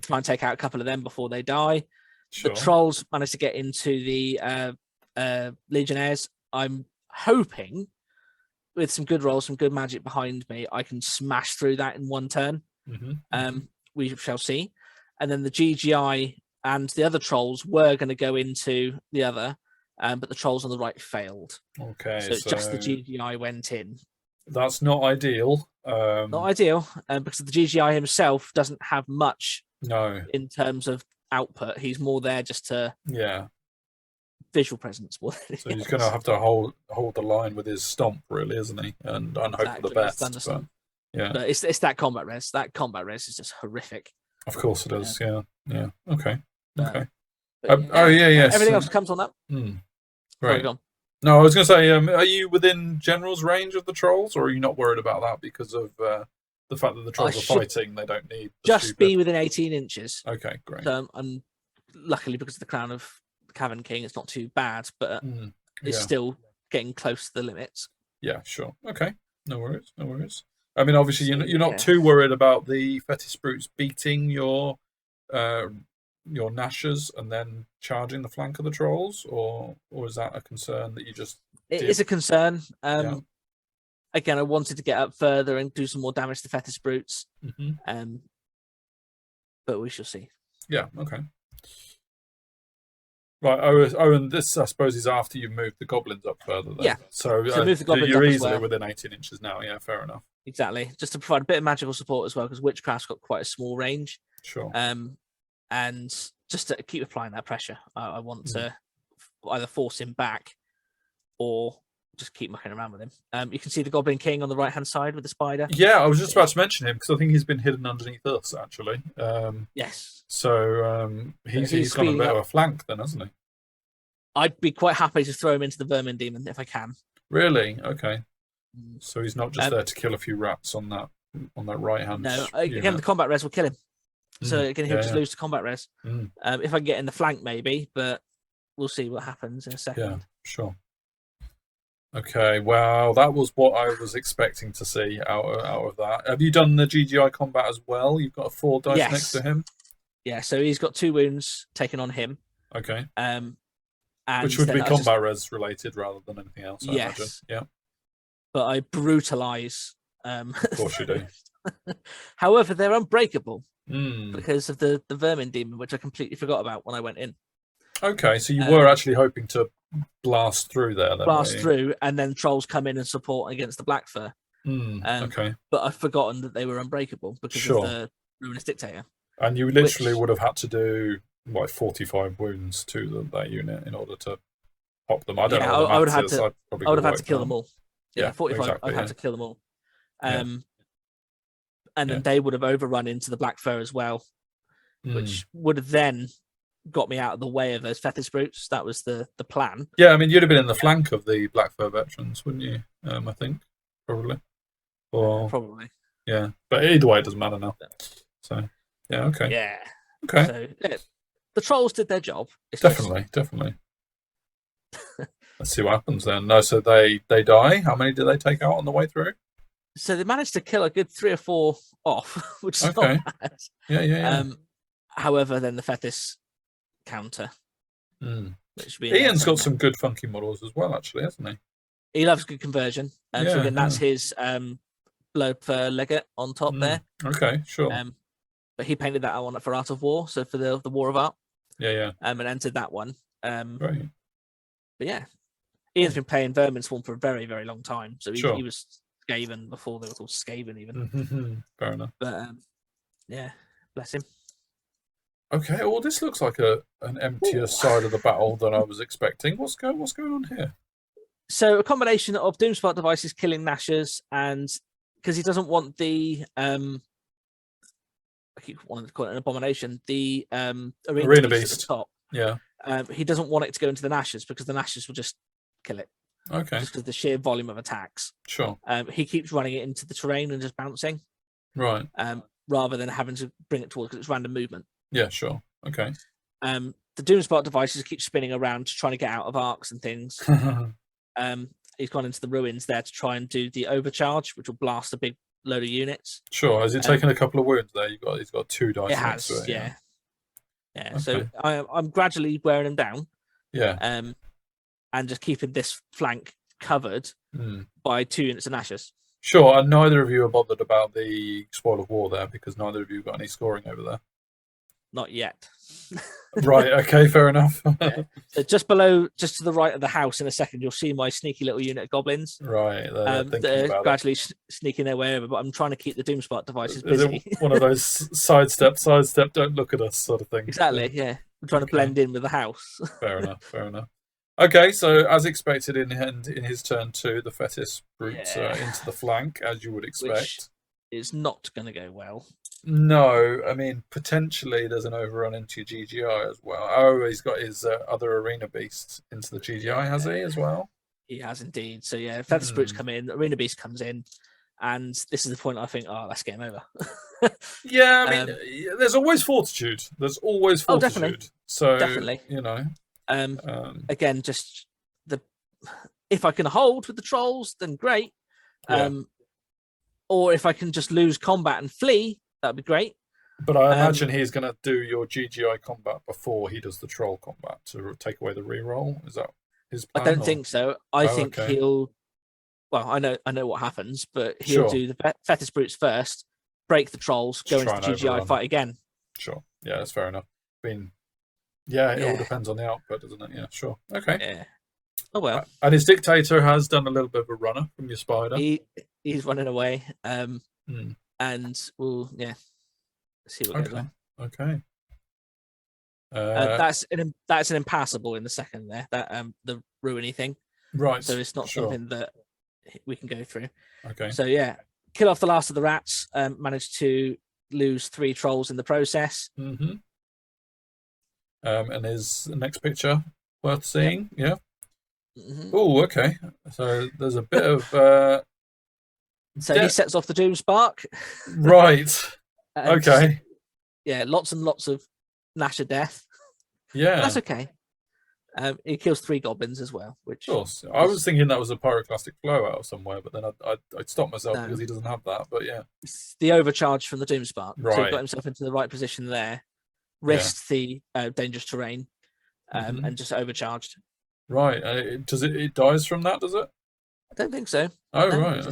try and take out a couple of them before they die. Sure. The Trolls managed to get into the Legionnaires. I'm hoping, with some good rolls, some good magic behind me, I can smash through that in one turn. We shall see. And then the GGI and the other Trolls were going to go into the other, but the Trolls on the right failed. Okay. So just the GGI went in. That's not ideal. Not ideal, because the GGI himself doesn't have much. No. In terms of output, he's more there just to visual presence. More than so he's going to have to hold the line with his stomp, really, isn't he? And hope for the best. But, but it's that combat res. That combat res is just horrific. Of course it is. Yeah. Okay. But, yes. Everything else comes on that. Right. No, I was going to say, are you within general's range of the Trolls, or are you not worried about that because of the fact that the Trolls are fighting? They don't need just be within 18 inches. Okay, great. And luckily, because of the crown of the Cavern King, it's not too bad, but it's still getting close to the limits. Yeah, sure. Okay, no worries. I mean, obviously, you're not too worried about the Fetish Brutes beating your Nashers and then charging the flank of the Trolls, or is that a concern that you just? It is a concern. Again, I wanted to get up further and do some more damage to Fetish Brutes, but we shall see. Yeah. Okay. Right. And this, I suppose, is after you've moved the Goblins up further. Then. Yeah. So move the Goblins you're up easily as well. within 18 inches now. Yeah, fair enough. Exactly. Just to provide a bit of magical support as well, because Witchcraft's got quite a small range. Sure. And just to keep applying that pressure, I want to either force him back or just keep mucking around with him. You can see the Goblin King on the right-hand side with the spider. Yeah, I was just about to mention him because I think he's been hidden underneath us, actually. Yes. So he's got a bit of a flank then, hasn't he? I'd be quite happy to throw him into the Vermin Demon if I can. Really? Okay. So he's not just there to kill a few rats on that right-hand. No, again, the combat res will kill him. So again, he'll just lose to combat res. If I can get in the flank, maybe, but we'll see what happens in a second. Yeah, sure. Okay, well, that was what I was expecting to see out of that. Have you done the GGI combat as well? You've got a 4 dice next to him? Yeah, so he's got 2 wounds taken on him. Okay. And which would be combat res related rather than anything else, I imagine. Yeah. But I brutalise. Of course you do. However, they're unbreakable because of the Vermin Demon, which I completely forgot about when I went in. Okay, so you were actually hoping to blast through there. Then, blast through, and then Trolls come in and support against the Black Fur. Okay. But I've forgotten that they were unbreakable because of the Ruinous Dictator. And you literally would have had to do, 45 wounds to that unit in order to pop them. I don't know. I would have had to kill them all. Yeah, 45. Exactly, I'd have to kill them all. And then they would have overrun into the Black Fur as well, which would have then got me out of the way of those Fetish Brutes. That was the plan. Yeah, I mean, you'd have been in the flank of the Black Fur veterans, wouldn't you? I think, probably. Or probably. Yeah, but either way, it doesn't matter now. So, yeah, okay. Yeah. Okay. So, the Trolls did their job. Definitely. Let's see what happens then. No, so they die. How many did they take out on the way through? So they managed to kill a good 3 or 4 off, which is not bad. Yeah. However, then the Fetish counter. Ian's got some good funky models as well, actually, hasn't he? He loves good conversion. So again, that's his blood for legate on top there. Okay, sure. But he painted that one for Art of War, so for the War of Art. Yeah. And entered that one. Great. But yeah, Ian's been playing Vermin Swarm for a very, very long time. So he was Skaven before they were called Skaven even. Fair enough. But yeah, bless him. Okay, well, this looks like an emptier side of the battle than I was expecting. What's going on here? So a combination of Doomspark devices killing Nashers, and because he doesn't want the I keep wanting to call it an abomination, the arena beast at the top. Yeah. He doesn't want it to go into the Nashers because the Nashers will just kill it. Okay. Just because of the sheer volume of attacks. Sure. He keeps running it into the terrain and just bouncing. Right. Rather than having to bring it towards because it's random movement. Yeah, sure. Okay. The Doomspark devices keep spinning around trying to get out of arcs and things. He's gone into the ruins there to try and do the overcharge, which will blast a big load of units. Sure. Has it taken a couple of wounds there? He's got 2 dice. It has, to it, yeah. Okay. So I'm gradually wearing him down. Yeah. And just keeping this flank covered by 2 units of Nashers. Sure, and neither of you are bothered about the spoil of war there because neither of you got any scoring over there. Not yet. Right, okay, fair enough. Yeah. So just to the right of the house in a second, you'll see my sneaky little unit of goblins. Right, they're gradually sneaking their way over, but I'm trying to keep the Doomspot devices busy. Is it one of those sidestep, don't look at us sort of thing? Exactly, yeah. I'm trying to blend in with the house. Fair enough. Okay, so as expected in his turn 2, the Fetis brutes into the flank, as you would expect. Which is not going to go well. No, I mean, potentially there's an overrun into GGI as well. Oh, he's got his other arena beast into the GGI, has he, as well? He has indeed. So, yeah, Fetis brutes come in, arena beast comes in, and this is the point I think, that's game over. Yeah, I mean, there's always fortitude. There's always fortitude. Oh, definitely. So, definitely. You know. Again, just if I can hold with the trolls, then great. Or if I can just lose combat and flee, that'd be great. But I imagine he's going to do your GGI combat before he does the troll combat to take away the reroll. Is that his plan? I don't think so. I think he'll. Well, I know what happens, but he'll do the Fetis brutes first, break the trolls, go into the GGI, fight again. Sure. Yeah, that's fair enough. I mean, it all depends on the output, doesn't it? Yeah, sure. Okay. Yeah. Oh well. And his dictator has done a little bit of a runner from your spider. He's running away. And we'll see what goes on. Okay. That's an impassable in the second there. That the ruiny thing. Right. So it's not something that we can go through. Okay. So kill off the last of the rats. Managed to lose 3 trolls in the process. Mm-hmm. And is the next picture worth seeing? Yeah. Mm-hmm. Oh, okay. So there's a bit of. So he sets off the Doom Spark. Right. Okay. Yeah, lots and lots of Nasher death. Yeah. But that's okay. He kills 3 goblins as well. Which of course. I was thinking that was a pyroclastic flow out of somewhere, but then I'd stop myself because he doesn't have that. But yeah. It's the overcharge from the Doom Spark. Right. So he got himself into the right position there, risked the dangerous terrain, and just overcharged. Right. It dies from that, does it? I don't think so. Oh, no, right.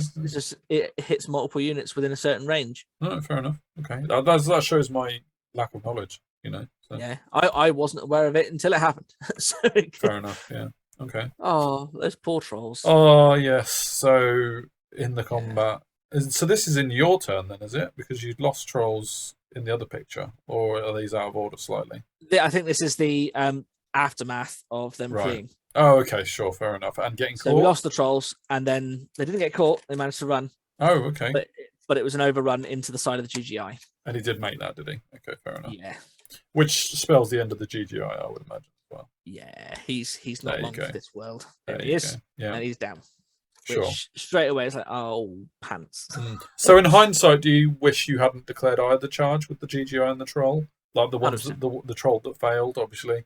It hits multiple units within a certain range. No, fair enough. Okay. That shows my lack of knowledge, So. Yeah, I wasn't aware of it until it happened. So fair enough, yeah. Okay. Oh, those poor trolls. Oh, yes. So, in the combat... So this is in your turn then, is it? Because you'd lost trolls in the other picture, or are these out of order slightly? I think this is the aftermath of them fleeing. Oh, okay, sure, fair enough. And getting caught? So we lost the trolls, and then they didn't get caught. They managed to run. Oh, okay. But it was an overrun into the side of the GGI. And he did make that, did he? Okay, fair enough. Yeah. Which spells the end of the GGI, I would imagine, as well. Yeah, he's not long for this world. There he is. Yeah. And he's down. Sure. Which straight away it's like, oh, pants. So in hindsight, do you wish you hadn't declared either charge with the GGI and the troll? Like the one the troll that failed, obviously.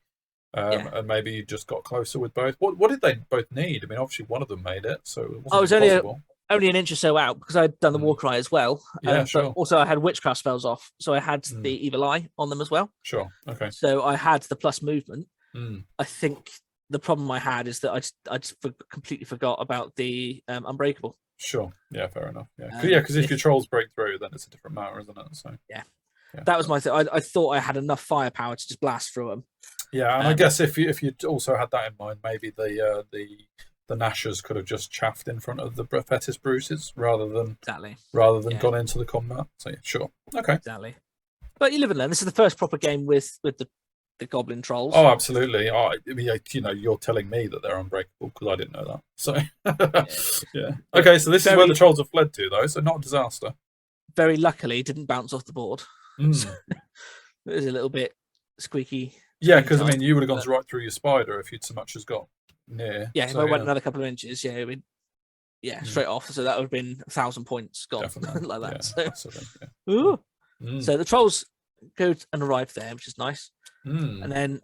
And maybe you just got closer with both. What did they both need? I mean, obviously one of them made it, so it wasn't only an inch or so out because I'd done the Warcry as well. Yeah, sure. But also I had witchcraft spells off, so I had the Evil Eye on them as well. Sure. Okay. So I had the plus movement. I think the problem I had is that I just completely forgot about the Unbreakable. Sure. Yeah, fair enough. Yeah, because if your trolls break through, then it's a different matter, isn't it? So yeah. That was my thing. I thought I had enough firepower to just blast through them. Yeah, and I guess if you also had that in mind, maybe the Nashers could have just chaffed in front of the Fetis Bruces rather than gone into the combat. So yeah, sure, okay, exactly. But you live and learn. This is the first proper game with the Goblin trolls. Oh, absolutely. You're telling me that they're unbreakable because I didn't know that. So yeah. Okay, so this is where the trolls have fled to, though. So not a disaster. Very luckily, it didn't bounce off the board. So it was a little bit squeaky. Yeah, because I mean, you would have gone right through your spider if you'd so much as got near. Yeah, if I went another couple of inches, straight off. So that would have been 1,000 points gone like that. Yeah, so. So the trolls go and arrive there, which is nice. And then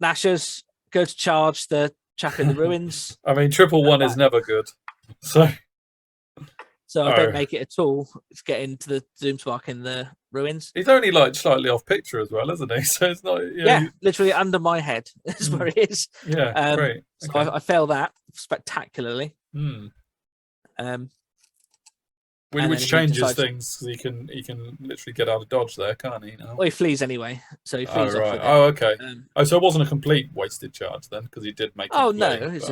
Nashers go to charge the chap in the ruins. I mean, triple one is never good. So I don't make it at all to get into the Doomspark in the ruins. He's only like slightly off picture as well, isn't he? So it's not. Literally under my head is where he is. Yeah, great. So I fail that spectacularly. Which changes things because he can literally get out of dodge there, can't he? Well, he flees anyway, so he flees off. Right. Oh, okay. So it wasn't a complete wasted charge then, because he did make. Oh no, it's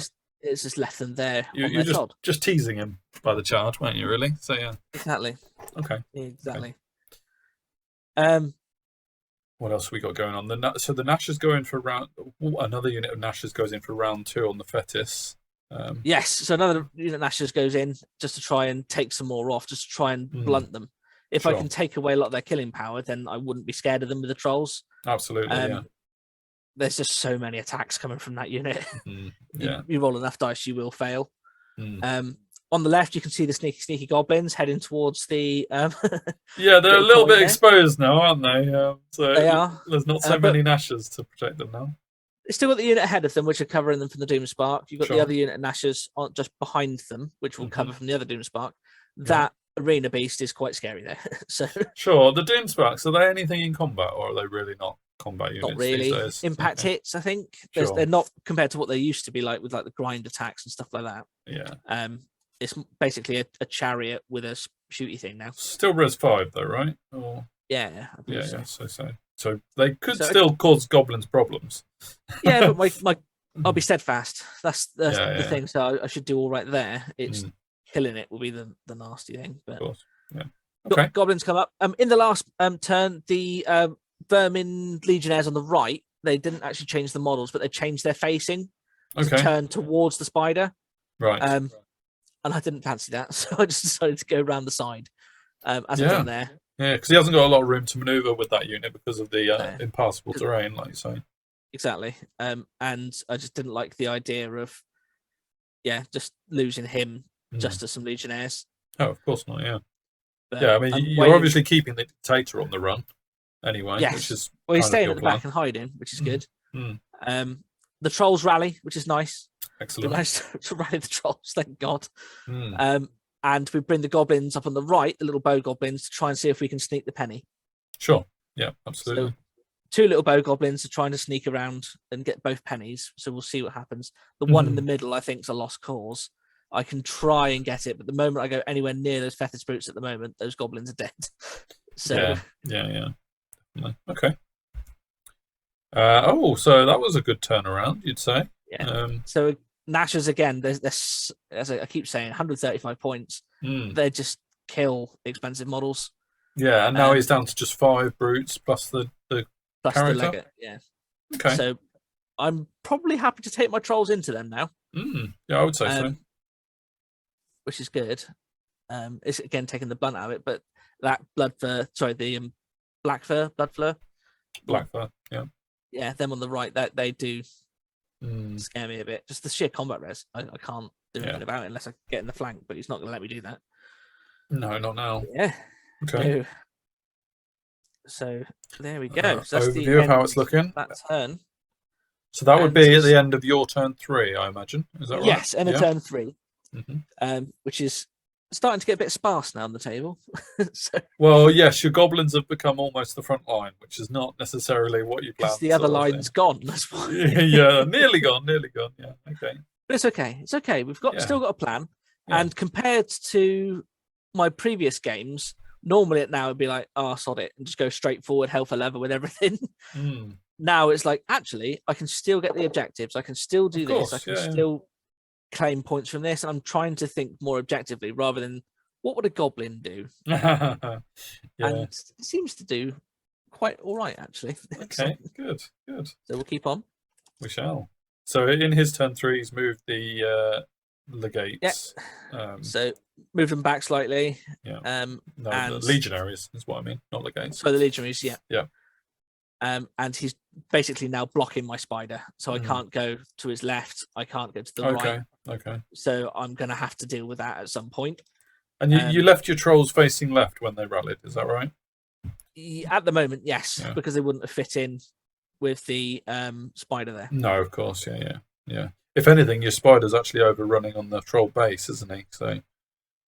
just left them there. You're just teasing him by the charge, weren't you? Really? So yeah. Exactly. Okay. Exactly. Okay. What else have we got going on? So the Nashers go in for round. Another unit of Nashers goes in for round 2 on the Fetis. Yes, so another unit of Nashers goes in just to try and take some more off, just to try and blunt them. If I can take away a lot of their killing power, then I wouldn't be scared of them with the trolls. Absolutely, yeah. There's just so many attacks coming from that unit. You roll enough dice, you will fail. On the left, you can see the sneaky goblins heading towards the. Yeah, they're a little bit exposed now, aren't they? So they are. There's not so many Nashers to protect them now. They still got the unit ahead of them, which are covering them from the Doomspark. You've got the other unit of Nashers just behind them, which will cover from the other Doomspark. That arena beast is quite scary there. So sure, the Doomsparks, are they anything in combat, or are they really not combat units? Not really. These days? Impact hits, I think. They're not compared to what they used to be like with like the grind attacks and stuff like that. Yeah. It's basically a chariot with a shooty thing now. Still res 5 though, right? Or... Yeah. I believe So they could still cause goblins problems. Yeah, but my I'll be steadfast. That's the thing. So I should do all right there. It's killing it will be the nasty thing. But of course. Yeah. Okay. Goblins come up. In the last turn, the Vermin Legionnaires on the right, they didn't actually change the models, but they changed their facing to turn towards the spider. Right. And I didn't fancy that, so I just decided to go around the side. As I've done there. Yeah, because he hasn't got a lot of room to manoeuvre with that unit because of the impassable terrain, like you say. Exactly. And I just didn't like the idea of, just losing him just to some Legionnaires. Oh, of course not, yeah. But I mean, you're obviously keeping the Dictator on the run anyway. Yes. Which is he's staying at the back and hiding, which is good. The Trolls rally, which is nice. Excellent. We managed to rally the Trolls, thank God. And we bring the Goblins up on the right, the little bow Goblins, to try and see if we can sneak the penny. Sure. Yeah, absolutely. So, 2 little bow Goblins are trying to sneak around and get both pennies. So we'll see what happens. The one in the middle, I think, is a lost cause. I can try and get it, but the moment I go anywhere near those Fethid Brutes at the moment, those Goblins are dead. So yeah. Okay. So that was a good turnaround, you'd say. Yeah. So Nashers again, there's as I keep saying, 135 points. They just kill expensive models. Yeah, and now he's down to just 5 brutes plus the character. The legate. Yeah. Okay. So I'm probably happy to take my trolls into them now. Yeah, I would say so. Which is good. It's again taking the blunt out of it, but that the black fur, blood fleur. Black fur, yeah. Yeah, them on the right, that they do scare me a bit. Just the sheer combat res. I can't do anything about it unless I get in the flank, but he's not going to let me do that. No, not now. Yeah. Okay. No. So there we go. So that's overview of how it's looking. That turn. So that would be at the end of your turn 3, I imagine. Is that right? Yes, end of turn 3. Which is starting to get a bit sparse now on the table. Well, yes, your goblins have become almost the front line, which is not necessarily what you planned. The other line's gone. That's why. Yeah, nearly gone. Yeah, okay. But it's okay. It's okay. We've still got a plan. Yeah. And compared to my previous games, normally it now would be like, sod it, and just go straight forward, hell for leather with everything. Now it's like, actually, I can still get the objectives. I can still do this. I can still claim points from this. I'm trying to think more objectively rather than what would a goblin do? And it seems to do quite all right, actually. Okay, good. So we'll keep on. We shall. So in his turn 3, he's moved the legates. Yeah. So move them back slightly. Yeah. And the legionaries is what I mean, not legates. So the legionaries, yeah. Yeah. And he's basically now blocking my spider, so I can't go to his left. I can't go to the right. Okay. So I'm going to have to deal with that at some point. And you left your trolls facing left when they rallied, is that right? At the moment, yes, because they wouldn't have fit in with the spider there. No, of course, yeah. if anything, your spider's actually overrunning on the troll base, isn't he? So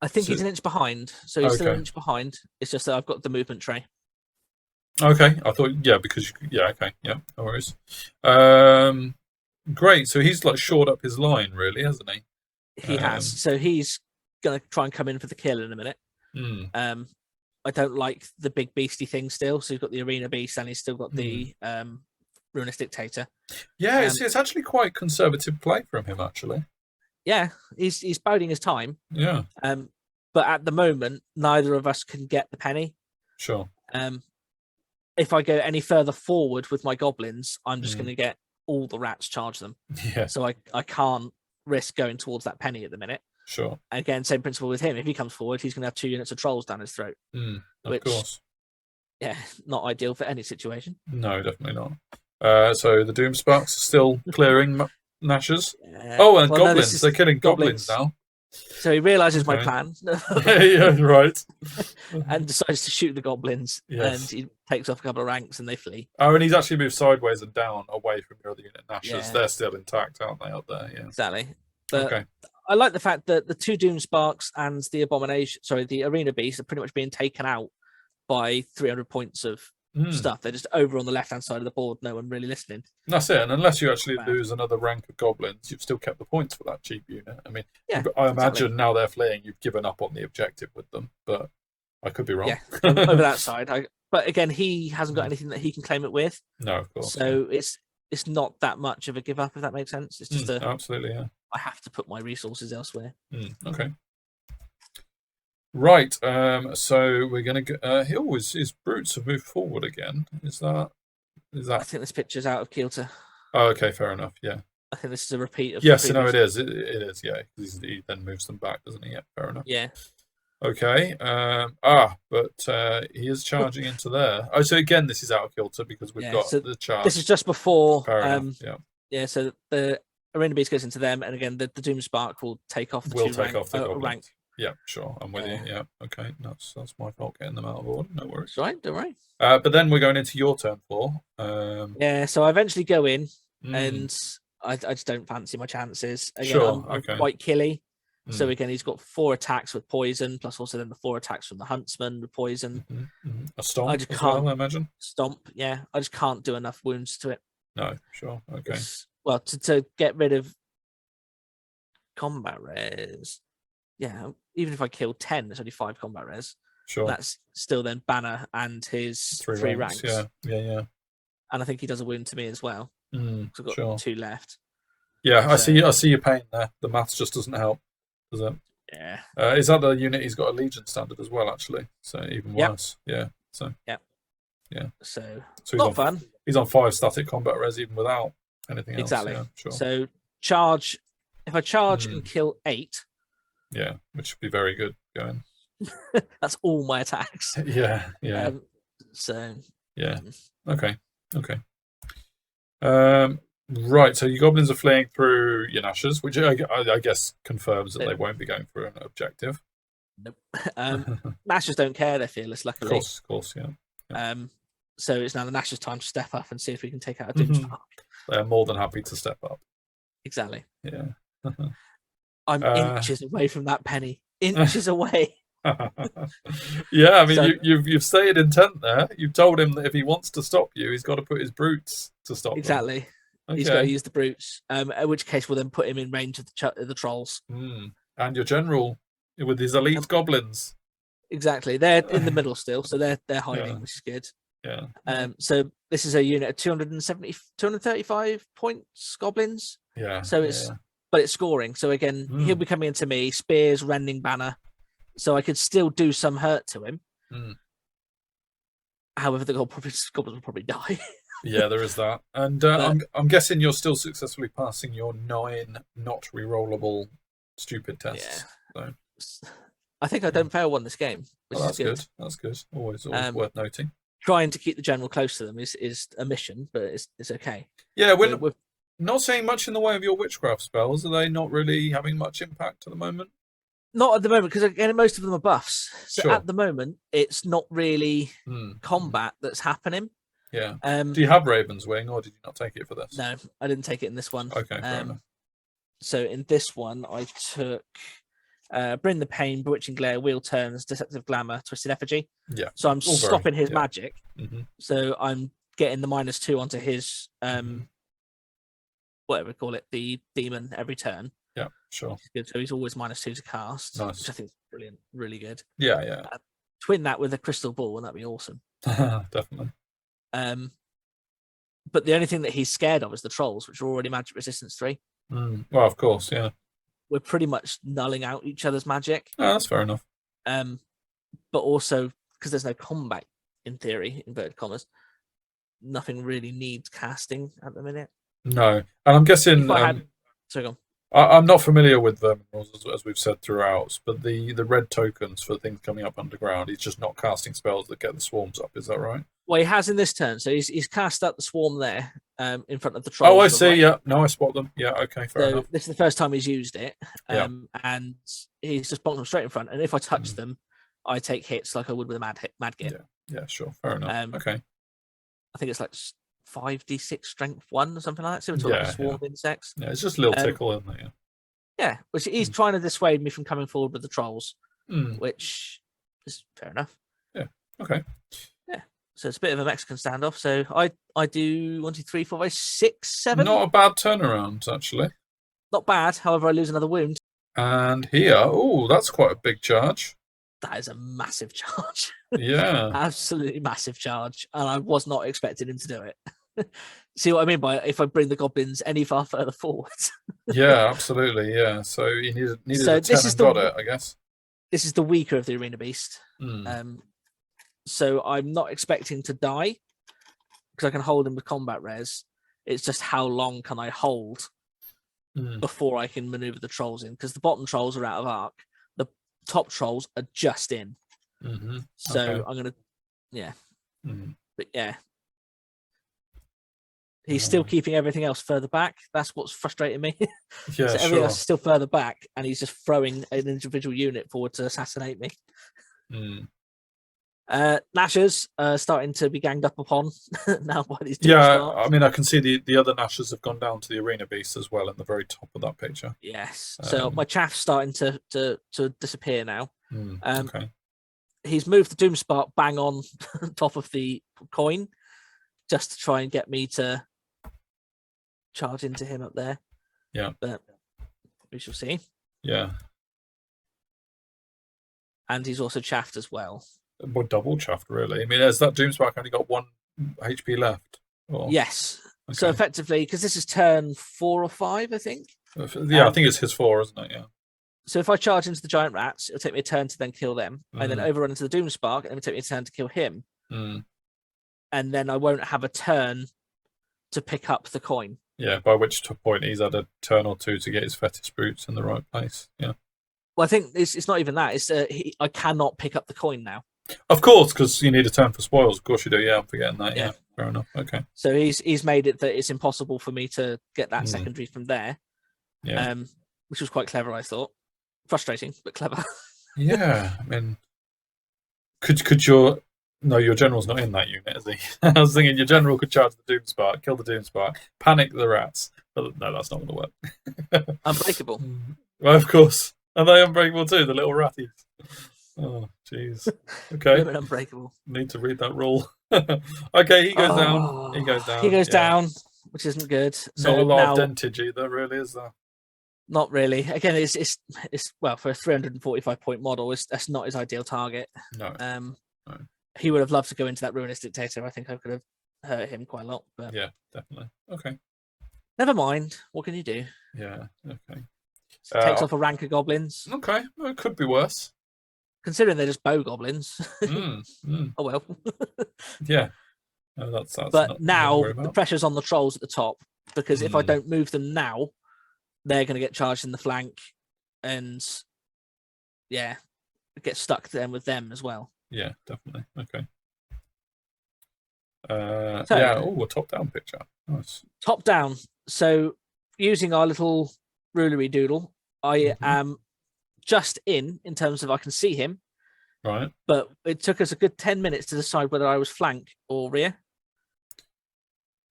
I think he's an inch behind, so he's still an inch behind. It's just that I've got the movement tray. Okay, I thought because okay, no worries. Great. So he's like shored up his line, really, hasn't he? He has. So he's gonna try and come in for the kill in a minute. I don't like the big beastie thing still. So he's got the arena beast, and he's still got the ruinous dictator. Yeah, it's actually quite conservative play from him, actually. Yeah, he's biding his time. Yeah. But at the moment, neither of us can get the penny. Sure. If I go any further forward with my goblins, I'm just going to get all the rats charge them. Yeah. So I can't risk going towards that penny at the minute. Sure. Again, same principle with him. If he comes forward, he's going to have 2 units of trolls down his throat. Of course. Yeah, not ideal for any situation. No, definitely not. So the Doom Sparks are still clearing Nashers. Oh, and goblins. They're killing goblins now. So he realizes my plan. Yeah, right. And decides to shoot the goblins. Yes. And he takes off a couple of ranks and they flee. Oh, and he's actually moved sideways and down away from your other unit Nashers. Yeah. They're still intact, aren't they, up there? Yeah. Exactly. But I like the fact that the 2 Doom Sparks and the the Arena Beast are pretty much being taken out by 300 points of stuff. They're just over on the left-hand side of the board, no one really listening. That's it. And unless you actually lose another rank of goblins, you've still kept the points for that cheap unit. I mean, I imagine now they're fleeing, you've given up on the objective with them, but I could be wrong. Yeah, over that side. But again, he hasn't got anything that he can claim it with. No, of course. So it's not that much of a give up, if that makes sense. It's just absolutely, yeah. I have to put my resources elsewhere. Okay. Right. So we're going to go. His brutes have moved forward again. Is that? I think this picture's out of kilter. Oh, okay, fair enough. Yeah. I think this is a repeat of. Yes, no, it is. It is. Yeah, he then moves them back, doesn't he? Yeah, fair enough. Yeah. Okay. But he is charging into there. Oh, so again, this is out of kilter because we've got the charge. This is just before. Yeah. Yeah. So the Arena Beast goes into them, and again, the Doom Spark will take off the rank. Yeah, sure. I'm with you. Yeah, okay. That's my fault getting them out of order. No worries. That's right, don't worry. But then we're going into your turn 4. Yeah, so I eventually go in, and I just don't fancy my chances. Again, I'm quite killy. So again, he's got 4 attacks with poison, plus also then the 4 attacks from the Huntsman with poison. A stomp, I just can't. I imagine. Stomp, yeah. I just can't do enough wounds to it. No, sure. Okay. Well, to get rid of combat res. Yeah, even if I kill 10, there's only 5 combat res. Sure. That's still then Banner and his 3 ranks. Yeah. And I think he does a wound to me as well. So I've got 2 left. Yeah, so, I see your pain there. The maths just doesn't help, does it? Yeah. Is that the unit he's got a Legion standard as well, actually? So even worse. Yeah. So. Yeah. Yeah. So he's not fun. He's on 5 static combat res even without anything else. Exactly. Yeah, sure. So charge. If I charge and kill 8. Yeah, which would be very good going. That's all my attacks. Yeah. So. Yeah. Okay. Right, so your goblins are fleeing through your Nashers, which I guess confirms that they won't be going through an objective. Nope. Nashers don't care; they're fearless. Luckily, of course, yeah. So it's now the Nashers' time to step up and see if we can take out a Doom Spark. They're more than happy to step up. Exactly. Yeah. I'm inches away from that penny. Inches away. Yeah, I mean, you've stated intent there. You've told him that if he wants to stop you, he's got to put his brutes to stop them. Exactly. Okay. He's got to use the brutes. In which case, we'll then put him in range of the trolls. And your general with his elite goblins. Exactly. They're in the middle still, so they're hiding, which is good. Yeah. So this is a unit of 235 points goblins. Yeah. So it's but it's scoring. So again, he'll be coming into me, spears, rending banner. So I could still do some hurt to him. However, the goblins will probably die. Yeah, there is that. And I'm guessing you're still successfully passing your 9 not rerollable stupid tests. Yeah. So. I think I don't fail one this game, which that's is good. That's good. Always worth noting. Trying to keep the general close to them is a mission, but it's okay. Yeah, we're not seeing much in the way of your witchcraft spells. Are they not really having much impact at the moment? Not at the moment, because again, most of them are buffs. So at the moment, it's not really combat that's happening. Yeah. Do you have Raven's Wing, or did you not take it for this? No, I didn't take it in this one. Okay, fair enough. So in this one, I took Bring the Pain, Bewitching Glare, Wheel Turns, Deceptive Glamour, Twisted Effigy. Yeah. So I'm stopping his magic. Mm-hmm. So I'm getting the -2 onto his whatever we call it, the demon every turn. Yeah, sure. So he's always -2 to cast, Nice. which I think is brilliant, really good. Yeah, yeah. Twin that with a crystal ball, and that'd be awesome. Definitely. But the only thing that he's scared of is the trolls, which are already magic resistance 3. Well, of course, yeah. We're pretty much nulling out each other's magic. Oh, that's fair enough. But also, because there's no combat, in theory, inverted commas, nothing really needs casting at the minute. No. And I'm guessing... Sorry, go on. I'm not familiar with them, as we've said throughout, but the red tokens for things coming up underground, he's just not casting spells that get the swarms up, is that right? Well, he has in this turn, so he's cast up the swarm there in front of the trolls. Oh, I see, yeah. No, I spot them. Yeah, okay, fair enough. This is the first time he's used it, and he's just bonked them straight in front, and if I touch them, I take hits like I would with a mad git. Yeah, sure, fair enough. Okay. I think it's like 5d6 strength 1 or something like that. Similar to like swarm insects. Yeah, it's just a little tickle, isn't it? Yeah, which he's trying to dissuade me from coming forward with the trolls, which is fair enough. Yeah. Okay. Yeah. So it's a bit of a Mexican standoff. So I do 1, 2, 3, 4, 5, 6, 7. Not a bad turnaround, actually. Not bad. However, I lose another wound. And here, oh, that's quite a big charge. That is a massive charge. Yeah. Absolutely massive charge. And I was not expecting him to do it. See what I mean by if I bring the goblins any far further forward? Yeah, absolutely. Yeah. So you needed so a 10 and got it, I guess. This is the weaker of the Arena Beast. So I'm not expecting to die because I can hold him with combat res. It's just how long can I hold before I can maneuver the trolls in? Because the bottom trolls are out of arc. The top trolls are just in. So I'm going to, But yeah. He's still keeping everything else further back. That's what's frustrating me. Yeah, so everything else is still further back, and he's just throwing an individual unit forward to assassinate me. Nashers starting to be ganged up upon now by these two starts. I mean, I can see the other Nashers have gone down to the Arena Beast as well in the very top of that picture. Yes. So my chaff's starting to disappear now. Okay. He's moved the Doomspark bang on top of the coin just to try and get me to charge into him up there. Yeah. But we shall see. Yeah. And he's also chaffed as well. Well, double chaffed, really. I mean, has that Doomspark only got 1 HP left? Or... Yes. Okay. So effectively, because this is turn 4 or 5, I think. Yeah, I think it's his 4, isn't it? Yeah. So if I charge into the giant rats, it'll take me a turn to then kill them, and then overrun into the Doomspark, and it'll take me a turn to kill him. And then I won't have a turn to pick up the coin. Yeah, by which point he's had a turn or 2 to get his fetish boots in the right place. Yeah. Well, I think it's not even that. It's I cannot pick up the coin now. Of course, because you need a turn for spoils. Of course you do. Yeah, I'm forgetting that. Yeah, fair enough. Okay. So he's made it that it's impossible for me to get that secondary from there. Yeah. Which was quite clever, I thought. Frustrating, but clever. Yeah, I mean, could your... No, your general's not in that unit, is he? I was thinking your general could charge the Doomspark, kill the Doomspark, panic the rats. But no, that's not going to work. Unbreakable. Well, of course. Are they unbreakable too, the little ratties? Oh, jeez. Okay. Unbreakable. Need to read that rule. Okay, he goes down. He goes down. He goes down, which isn't good. So not a lot of dentage either, really, is there? Not really. Again, it's well, for a 345 point model, that's not his ideal target. No. No. He would have loved to go into that Ruinous Dictator. I think I could have hurt him quite a lot. But yeah, definitely. Okay. Never mind. What can you do? Yeah, okay. Takes off a rank of goblins. Okay, well, it could be worse. Considering they're just bow goblins. Oh well. Yeah. No, that's but now the pressure's on the trolls at the top, because if I don't move them now, they're going to get charged in the flank, and get stuck then with them as well. Yeah, definitely. Okay. A top-down picture. Nice. Top down. So using our little rulery doodle, I am just in terms of I can see him. Right. But it took us a good 10 minutes to decide whether I was flank or rear.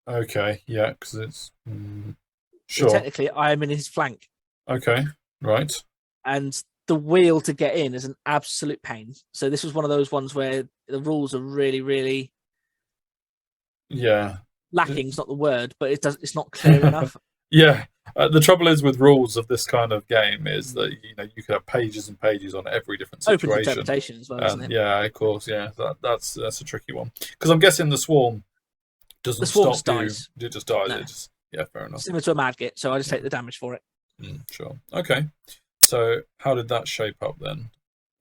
Okay, yeah, because it's... Sure. Technically, I am in his flank. Okay, right. And the wheel to get in is an absolute pain. So this was one of those ones where the rules are really, really lacking's not the word, but it's not clear enough. Yeah. The trouble is with rules of this kind of game is that you could have pages and pages on every different situation. Open to interpretation as well, isn't it? Yeah, of course. Yeah, that's a tricky one because I'm guessing the swarm doesn't stop dies. You. It just dies. No. Fair enough. Similar to a Madgit, so I just take the damage for it. Sure. Okay. So how did that shape up then?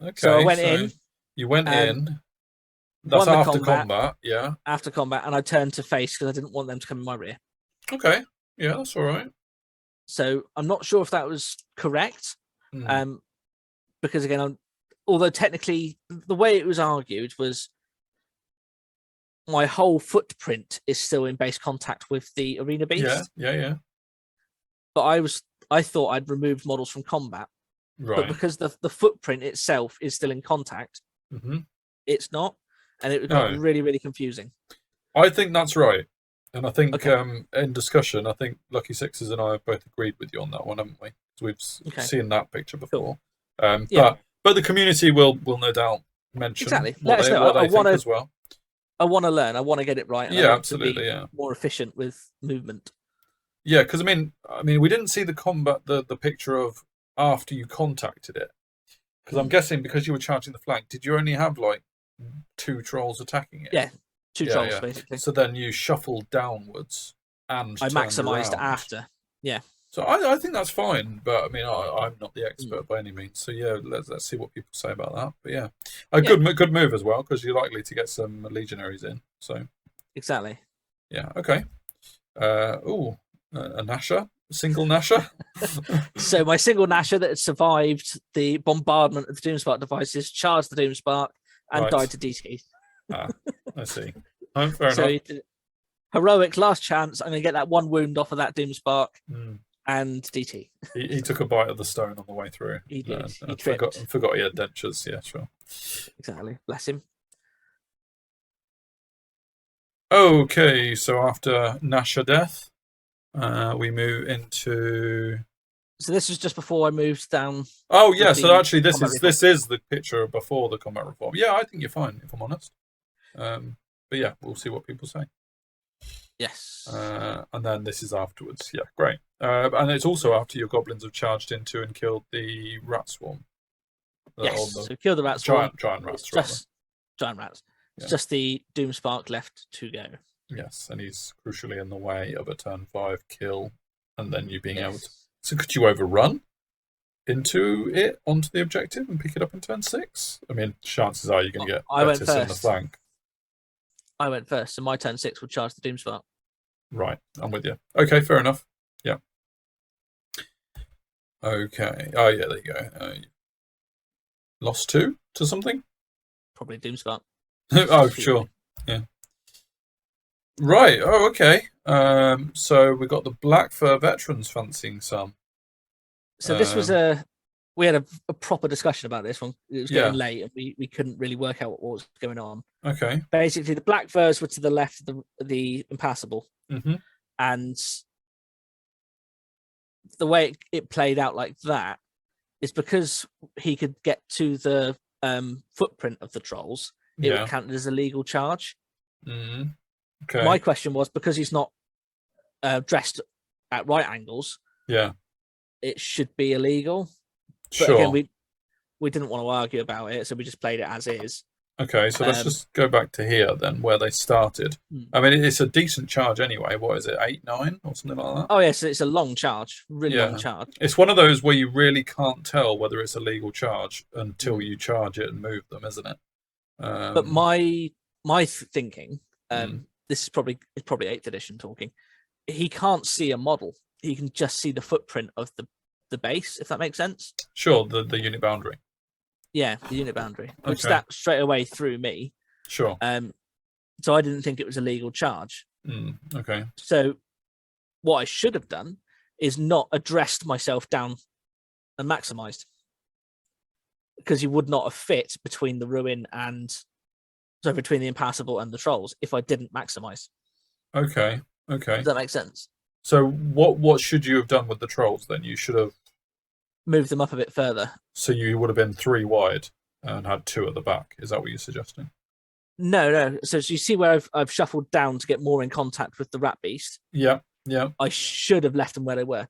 Okay. So I went in. You went in. That's after combat. Yeah. After combat, and I turned to face because I didn't want them to come in my rear. Okay. Yeah, that's all right. So I'm not sure if that was correct, because again, although technically the way it was argued was my whole footprint is still in base contact with the arena beast. Yeah. But I thought I'd removed models from combat, right? But because the footprint itself is still in contact, it's not, and it got really, really confusing. I think that's right. And I think in discussion, I think Lucky Sixes and I have both agreed with you on that one, haven't we? Because we've seen that picture before. Cool. But the community will no doubt mention what they think as well. I want to learn. I want to get it right. And absolutely. More efficient with movement. Yeah, because I mean, we didn't see the combat, the picture of after you contacted it. Because I'm guessing because you were charging the flank, did you only have like 2 trolls attacking it? Yeah. 2 trolls, basically. So then you shuffled downwards and I maximised around. After. Yeah. So I think that's fine, but I mean I'm not the expert by any means. So yeah, let's see what people say about that. But yeah, good move as well because you're likely to get some legionaries in. So exactly. Yeah. Okay. A Nasher, single Nasher. So my single Nasher that had survived the bombardment of the Doomspark devices charged the Doomspark and died to DT. I see. Fair enough. Heroic last chance. I'm going to get that 1 wound off of that Doomspark and DT. He took a bite of the stone on the way through. He did. He forgot he had dentures. Yeah, sure. Exactly. Bless him. Okay, so after Nasher death, we move into. So this was just before I moved down. Oh yeah, so actually this is the picture before the combat reform. Yeah, I think you're fine if I'm honest. But yeah, we'll see what people say. Yes. And then this is afterwards. Yeah, great. And it's also after your goblins have charged into and killed the rat swarm. Yes. So kill the rat swarm. Giant rats. Giant rats. It's just the Doomspark left to go. Yes, and he's crucially in the way of a turn 5 kill, and then you being able to. So could you overrun into it onto the objective and pick it up in turn 6? I mean, chances are you're going to get Betis in the flank. I went first, so my turn 6 would charge the Doomspark. Right, I'm with you. Okay, fair enough. Yeah. Okay. Oh yeah, there you go. Lost 2 to something? Probably Doomspark. Oh, sure. Yeah. Right. Oh, okay. So we got the Black Fur veterans fancying some. So this was we had a proper discussion about this one. It was getting late, and we couldn't really work out what was going on. Okay. Basically, the Black Furs were to the left of the Impassable, and the way it played out like that is because he could get to the footprint of the trolls. It would count as a legal charge. Okay. My question was, because he's not dressed at right angles, it should be illegal. But again, we didn't want to argue about it, so we just played it as is. Okay, so let's just go back to here then, where they started. I mean, it's a decent charge anyway. What is it, 8-9 or something like that? Oh yes, it's a long charge, really long charge. It's one of those where you really can't tell whether it's a legal charge until you charge it and move them, isn't it? But my thinking, this is probably 8th edition talking. He can't see a model; he can just see the footprint of the base, if that makes sense. Sure, the unit boundary. Yeah, the unit boundary, which that straight away threw me. Sure. So I didn't think it was a legal charge. Okay. So what I should have done is not addressed myself down and maximized, because you would not have fit between the ruin between the Impassable and the trolls if I didn't maximize. Okay. Does that make sense? So what should you have done with the trolls then? You should have move them up a bit further. So you would have been 3 wide and had 2 at the back. Is that what you're suggesting? No. So you see where I've shuffled down to get more in contact with the rat beast. Yeah. I should have left them where they were.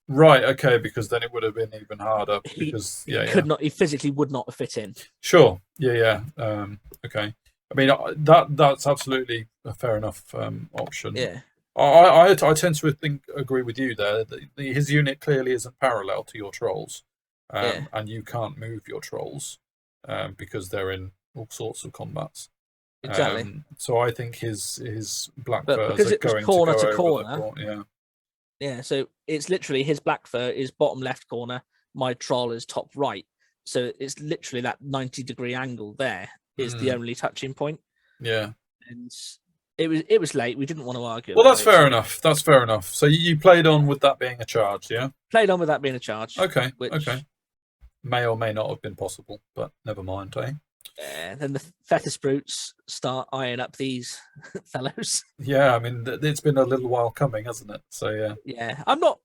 Right. Okay. Because then it would have been even harder. Because he could not. He physically would not have fit in. Sure. Yeah. Okay. I mean, that's absolutely a fair enough option. Yeah. I tend to agree with you there. His unit clearly isn't parallel to your trolls, and you can't move your trolls because they're in all sorts of combats. Exactly. So I think his black furs because are it was going corner to go to corner. Yeah. Yeah. So it's literally his black fur is bottom left corner. My troll is top right. So it's literally that 90-degree angle there is the only touching point. Yeah. And it was late. We didn't want to argue. Well, that's fair enough. That's fair enough. So you played on with that being a charge, yeah? Played on with that being a charge. Okay. Okay. May or may not have been possible, but never mind, eh? Then the Fetish Brutes start eyeing up these fellows. Yeah, I mean, it's been a little while coming, hasn't it? So, yeah. Yeah, I'm not...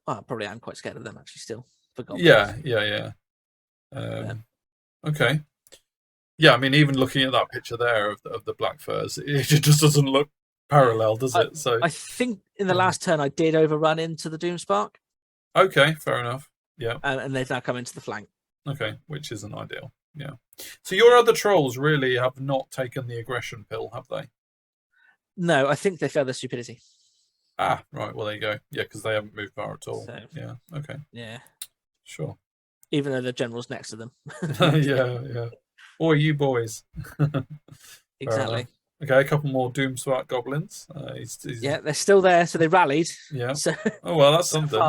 Well, probably I'm quite scared of them, actually, still. For Goblins. Yeah. Okay. Yeah, I mean, even looking at that picture there of the black furs, it just doesn't look parallel, does it? So I think in the last turn I did overrun into the Doomspark. Okay, fair enough. Yeah. And they've now come into the flank. Okay, which isn't ideal. Yeah. So your other trolls really have not taken the aggression pill, have they? No, I think they failed their stupidity. Ah, right. Well, there you go. Yeah, because they haven't moved far at all. So, yeah. Okay. Yeah. Sure. Even though the general's next to them. Yeah. Or you boys. Exactly. Okay, a couple more Doomspark goblins. Yeah, they're still there, so they rallied. Yeah. So, oh well, that's something.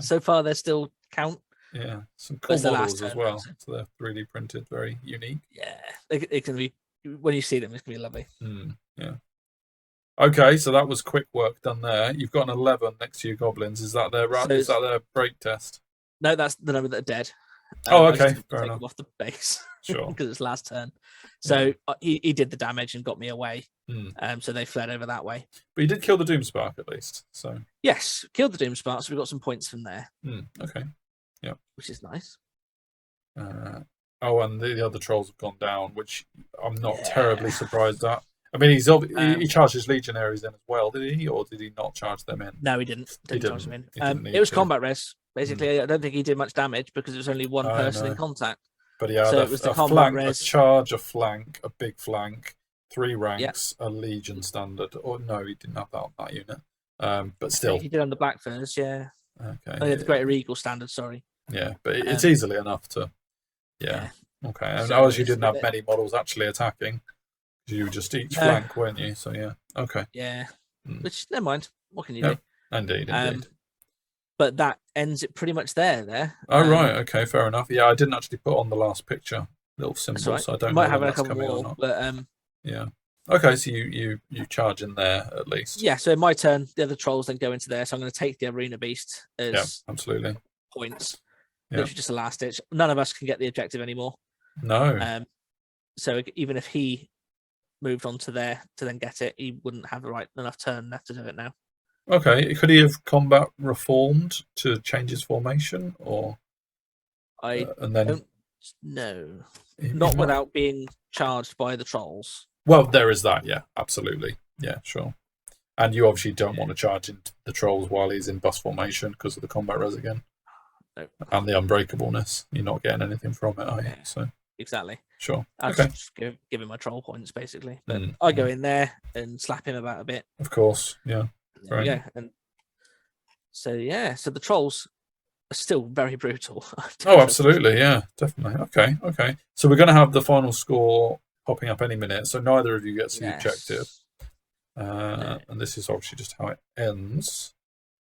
So far, they're still count. Yeah, some cool models as well. So they're 3D printed, very unique. Yeah, it can be. When you see them, it's gonna be lovely. Yeah. Okay, so that was quick work done there. You've got an 11 next to your goblins. Is that their is that their break test? No, that's the number that are dead. Okay, fair enough. Off the base, sure, because it's last turn. So he did the damage and got me away. So they fled over that way. But he did kill the Doomspark at least. So yes, killed the Doomspark. So we got some points from there. Okay, yeah, which is nice. And the other trolls have gone down, which I'm not terribly surprised at. I mean, he charged his legionaries in as well, did he, or did he not charge them in? No, he didn't. Didn't charge them in. It was combat res. Basically, I don't think he did much damage because it was only one person in contact. But he had it was the flank, res. a charge, a flank, a big flank, 3 ranks, a legion standard. Or no, he didn't have that on that unit. But still, he did on the Black Furs. Yeah. Okay. Oh, yeah, the Greater Eagle standard. Sorry. Yeah, but it's easily enough to. Yeah. Okay. And as you didn't have many models actually attacking, you were just each flank, weren't you? So yeah. Okay. Yeah. Which never mind. What can you do? Indeed. But that ends it pretty much there. Oh, right. Okay, fair enough. Yeah, I didn't actually put on the last picture little symbol, right. so I don't know. Might have have a couple more, but yeah. Okay, so you charge in there at least. Yeah. So in my turn, the other trolls then go into there. So I'm going to take the Arena Beast as absolutely points. Literally just a last ditch. None of us can get the objective anymore. No. So even if he moved on to there to then get it, he wouldn't have the right enough turn left to do it now. Okay, could he have combat reformed to change his formation, or don't know. Not without being charged by the trolls. Well, there is that. Yeah, absolutely. Yeah, sure. And you obviously don't want to charge into the trolls while he's in bus formation because of the combat res again, and the unbreakableness. You're not getting anything from it, are you? So exactly. Sure. I'll just give him my troll points basically, but I go in there and slap him about a bit. Of course, yeah. Right. And so the trolls are still very brutal. Oh, absolutely, yeah, definitely. Okay. So we're going to have the final score popping up any minute. So neither of you gets the objective, and this is obviously just how it ends.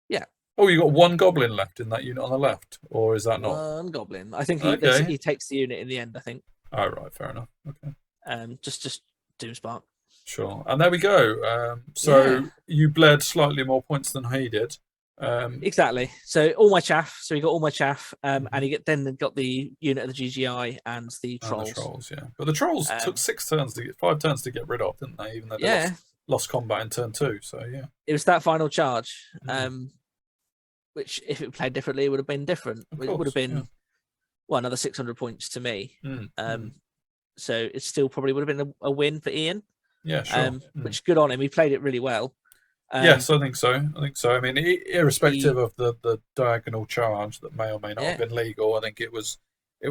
Yeah. Oh, you got 1 goblin left in that unit on the left, or is that not 1 goblin? I think he takes the unit in the end. I think. Oh, right, fair enough. Okay. Just Doomspark. Sure, and there we go. So you bled slightly more points than he did. Exactly. So all my chaff. So he got all my chaff, and he then got the unit of the GGI and the trolls. The trolls, yeah. But the trolls took 5 turns to get rid of, didn't they? Even though they lost combat in turn 2. So yeah, it was that final charge. which if it played differently, it would have been different. Of It would course, have been yeah. well, another 600 points to me. Mm. So it still probably would have been a win for Ian. Yeah, sure. Which good on him. He played it really well. Yes, I think so. I mean, irrespective of the diagonal charge that may or may not have been legal, I think it was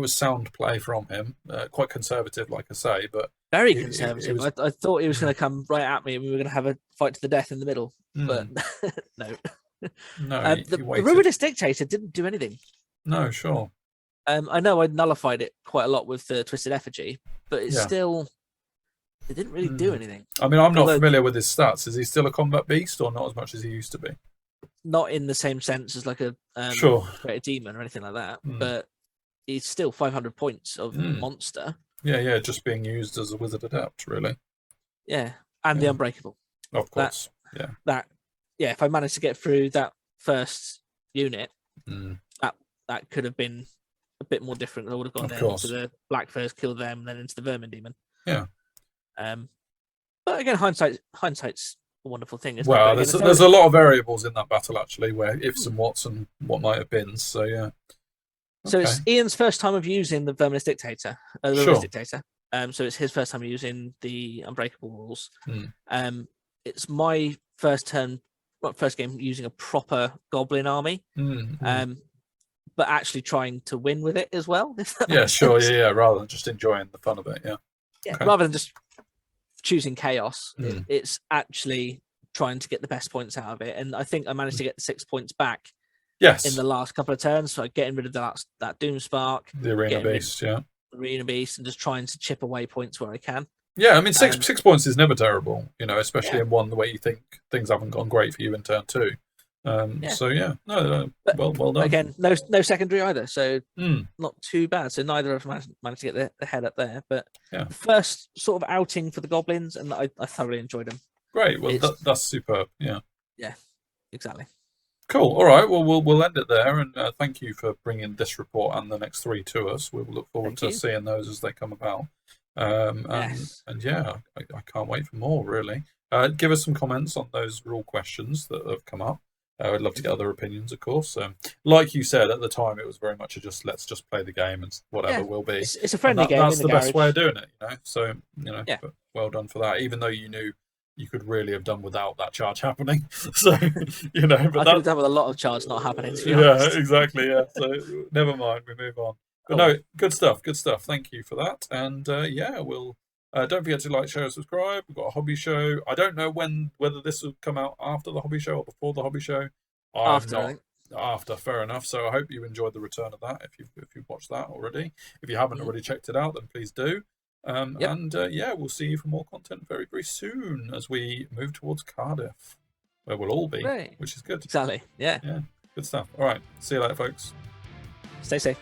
sound play from him. Quite conservative, like I say, but very conservative. I thought he was going to come right at me, and we were going to have a fight to the death in the middle. But no. No, the Ruinous Dictator didn't do anything. No, sure. I know I nullified it quite a lot with the Twisted Effigy, but it's still. It didn't really do anything. I mean, I'm not familiar with his stats. Is he still a combat beast or not as much as he used to be? Not in the same sense as like a Greater Demon or anything like that, but he's still 500 points of monster. Yeah, just being used as a Wizard Adept, really. Yeah, and the Unbreakable. Of course, if I managed to get through that first unit, that could have been a bit more different. I would have gone into the Black first, killed them, and then into the Vermin Demon. Yeah. But again, hindsight's a wonderful thing. Isn't well, it? there's a lot of variables in that battle actually, where ifs and whats and what might have been. So yeah. So it's Ian's first time of using the Verminous Dictator. Dictator. So it's his first time using the Unbreakable rules. It's my first game using a proper Goblin army. But actually trying to win with it as well. Yeah, sure. Yeah, rather than just enjoying the fun of it. Yeah. Yeah. Rather than just choosing chaos, it's actually trying to get the best points out of it. And I think I managed to get the 6 points back. Yes. In the last couple of turns, so getting rid of that Doom Spark, the Arena Beast, and just trying to chip away points where I can. Yeah, I mean 6 points is never terrible, especially in one where you think things haven't gone great for you in turn 2. So well done. Again, no secondary either, so not too bad. So neither of us managed to get the head up there. But first sort of outing for the Goblins, and I thoroughly enjoyed them. Great, well that's superb. Yeah, exactly. Cool. All right. Well, we'll end it there, and thank you for bringing this report and the next 3 to us. We'll look forward to seeing those as they come about. And yeah, I can't wait for more. Really, give us some comments on those rule questions that have come up. I'd love to get other opinions, of course. Like you said at the time, it was very much let's just play the game and whatever will be. It's a friendly game. That's the best way of doing it, So but well done for that. Even though you knew you could really have done without that charge happening. So but I could have done with a lot of charge not happening. To be honest. Exactly. Yeah. So never mind. We move on. But no, good stuff. Good stuff. Thank you for that. And we'll. Don't forget to like, share, and subscribe. We've got a hobby show. I don't know whether this will come out after the hobby show or before the hobby show. After, fair enough. So I hope you enjoyed the return of that. If you've watched that already, if you haven't already checked it out, then please do. And we'll see you for more content very, very soon as we move towards Cardiff, where we'll all be, which is good. Exactly. Yeah. Good stuff. All right. See you later, folks. Stay safe.